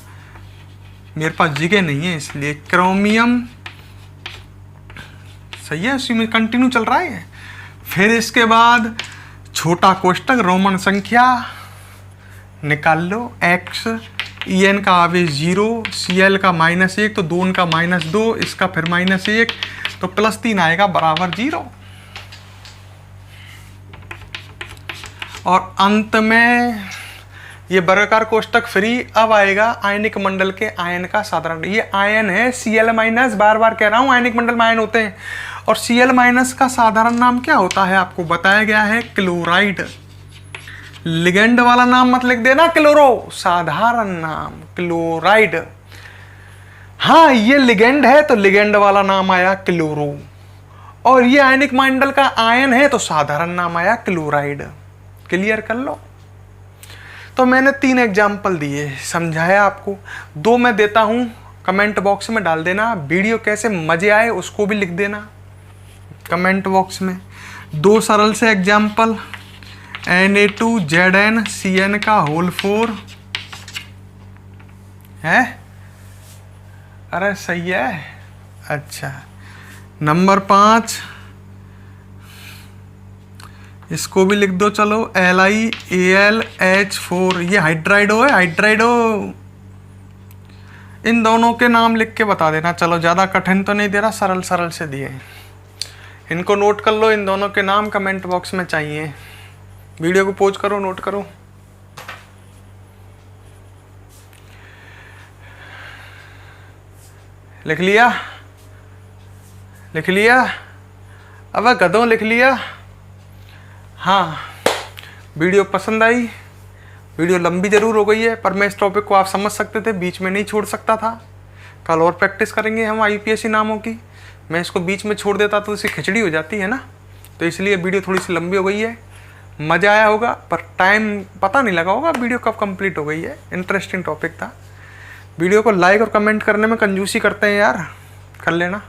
मेरे पास जगह नहीं है इसलिए क्रोमियम। सही है, उसी में कंटिन्यू चल रहा है। फिर इसके बाद छोटा कोष्ठक रोमन संख्या निकाल लो। x En का आवेश 0, Cl का -1 तो 2 का -2, इसका फिर -1 तो +3 आएगा बराबर 0। और अंत में ये वर्गाकार कोष्ठक फ्री। अब आएगा आयनिक मंडल के आयन का साधारण। ये आयन है Cl-, बार बार कह रहा हूं आयनिक मंडल में आयन होते हैं। और Cl- का साधारण नाम क्या होता है आपको बताया गया है, क्लोराइड। लिगेंड वाला नाम मत लिख देना क्लोरो, साधारण नाम क्लोराइड। हाँ ये लिगेंड है तो लिगेंड वाला नाम आया क्लोरो, और ये आयनिक मंडल का आयन है तो साधारण नाम आया क्लोराइड। क्लियर कर लो। तो मैंने 3 एग्जाम्पल दिए, समझाया आपको। 2 मैं देता हूं, कमेंट बॉक्स में डाल देना। वीडियो कैसे मजे आए उसको भी लिख देना कमेंट बॉक्स में। 2 सरल से एग्जाम्पल, Na2ZnCN का होल 4 है। अरे सही है। अच्छा नंबर 5 इसको भी लिख दो, चलो LiAlH4, ये हाइड्राइडो है, हाइड्राइडो। इन दोनों के नाम लिख के बता देना। चलो ज़्यादा कठिन तो नहीं दे रहा, सरल सरल से दिए। इनको नोट कर लो, इन दोनों के नाम कमेंट बॉक्स में चाहिए। वीडियो को पॉज करो, नोट करो। लिख लिया, लिख लिया, अब गधों लिख लिया। हाँ वीडियो पसंद आई। वीडियो लंबी ज़रूर हो गई है, पर मैं इस टॉपिक को आप समझ सकते थे, बीच में नहीं छोड़ सकता था। कल और प्रैक्टिस करेंगे हम IPSC नामों की। मैं इसको बीच में छोड़ देता तो इसकी खिचड़ी हो जाती है ना, तो इसलिए वीडियो थोड़ी सी लंबी हो गई है। मज़ा आया होगा, पर टाइम पता नहीं लगा होगा वीडियो कब कंप्लीट हो गई है। इंटरेस्टिंग टॉपिक था। वीडियो को लाइक और कमेंट करने में कंजूसी करते हैं यार, कर लेना।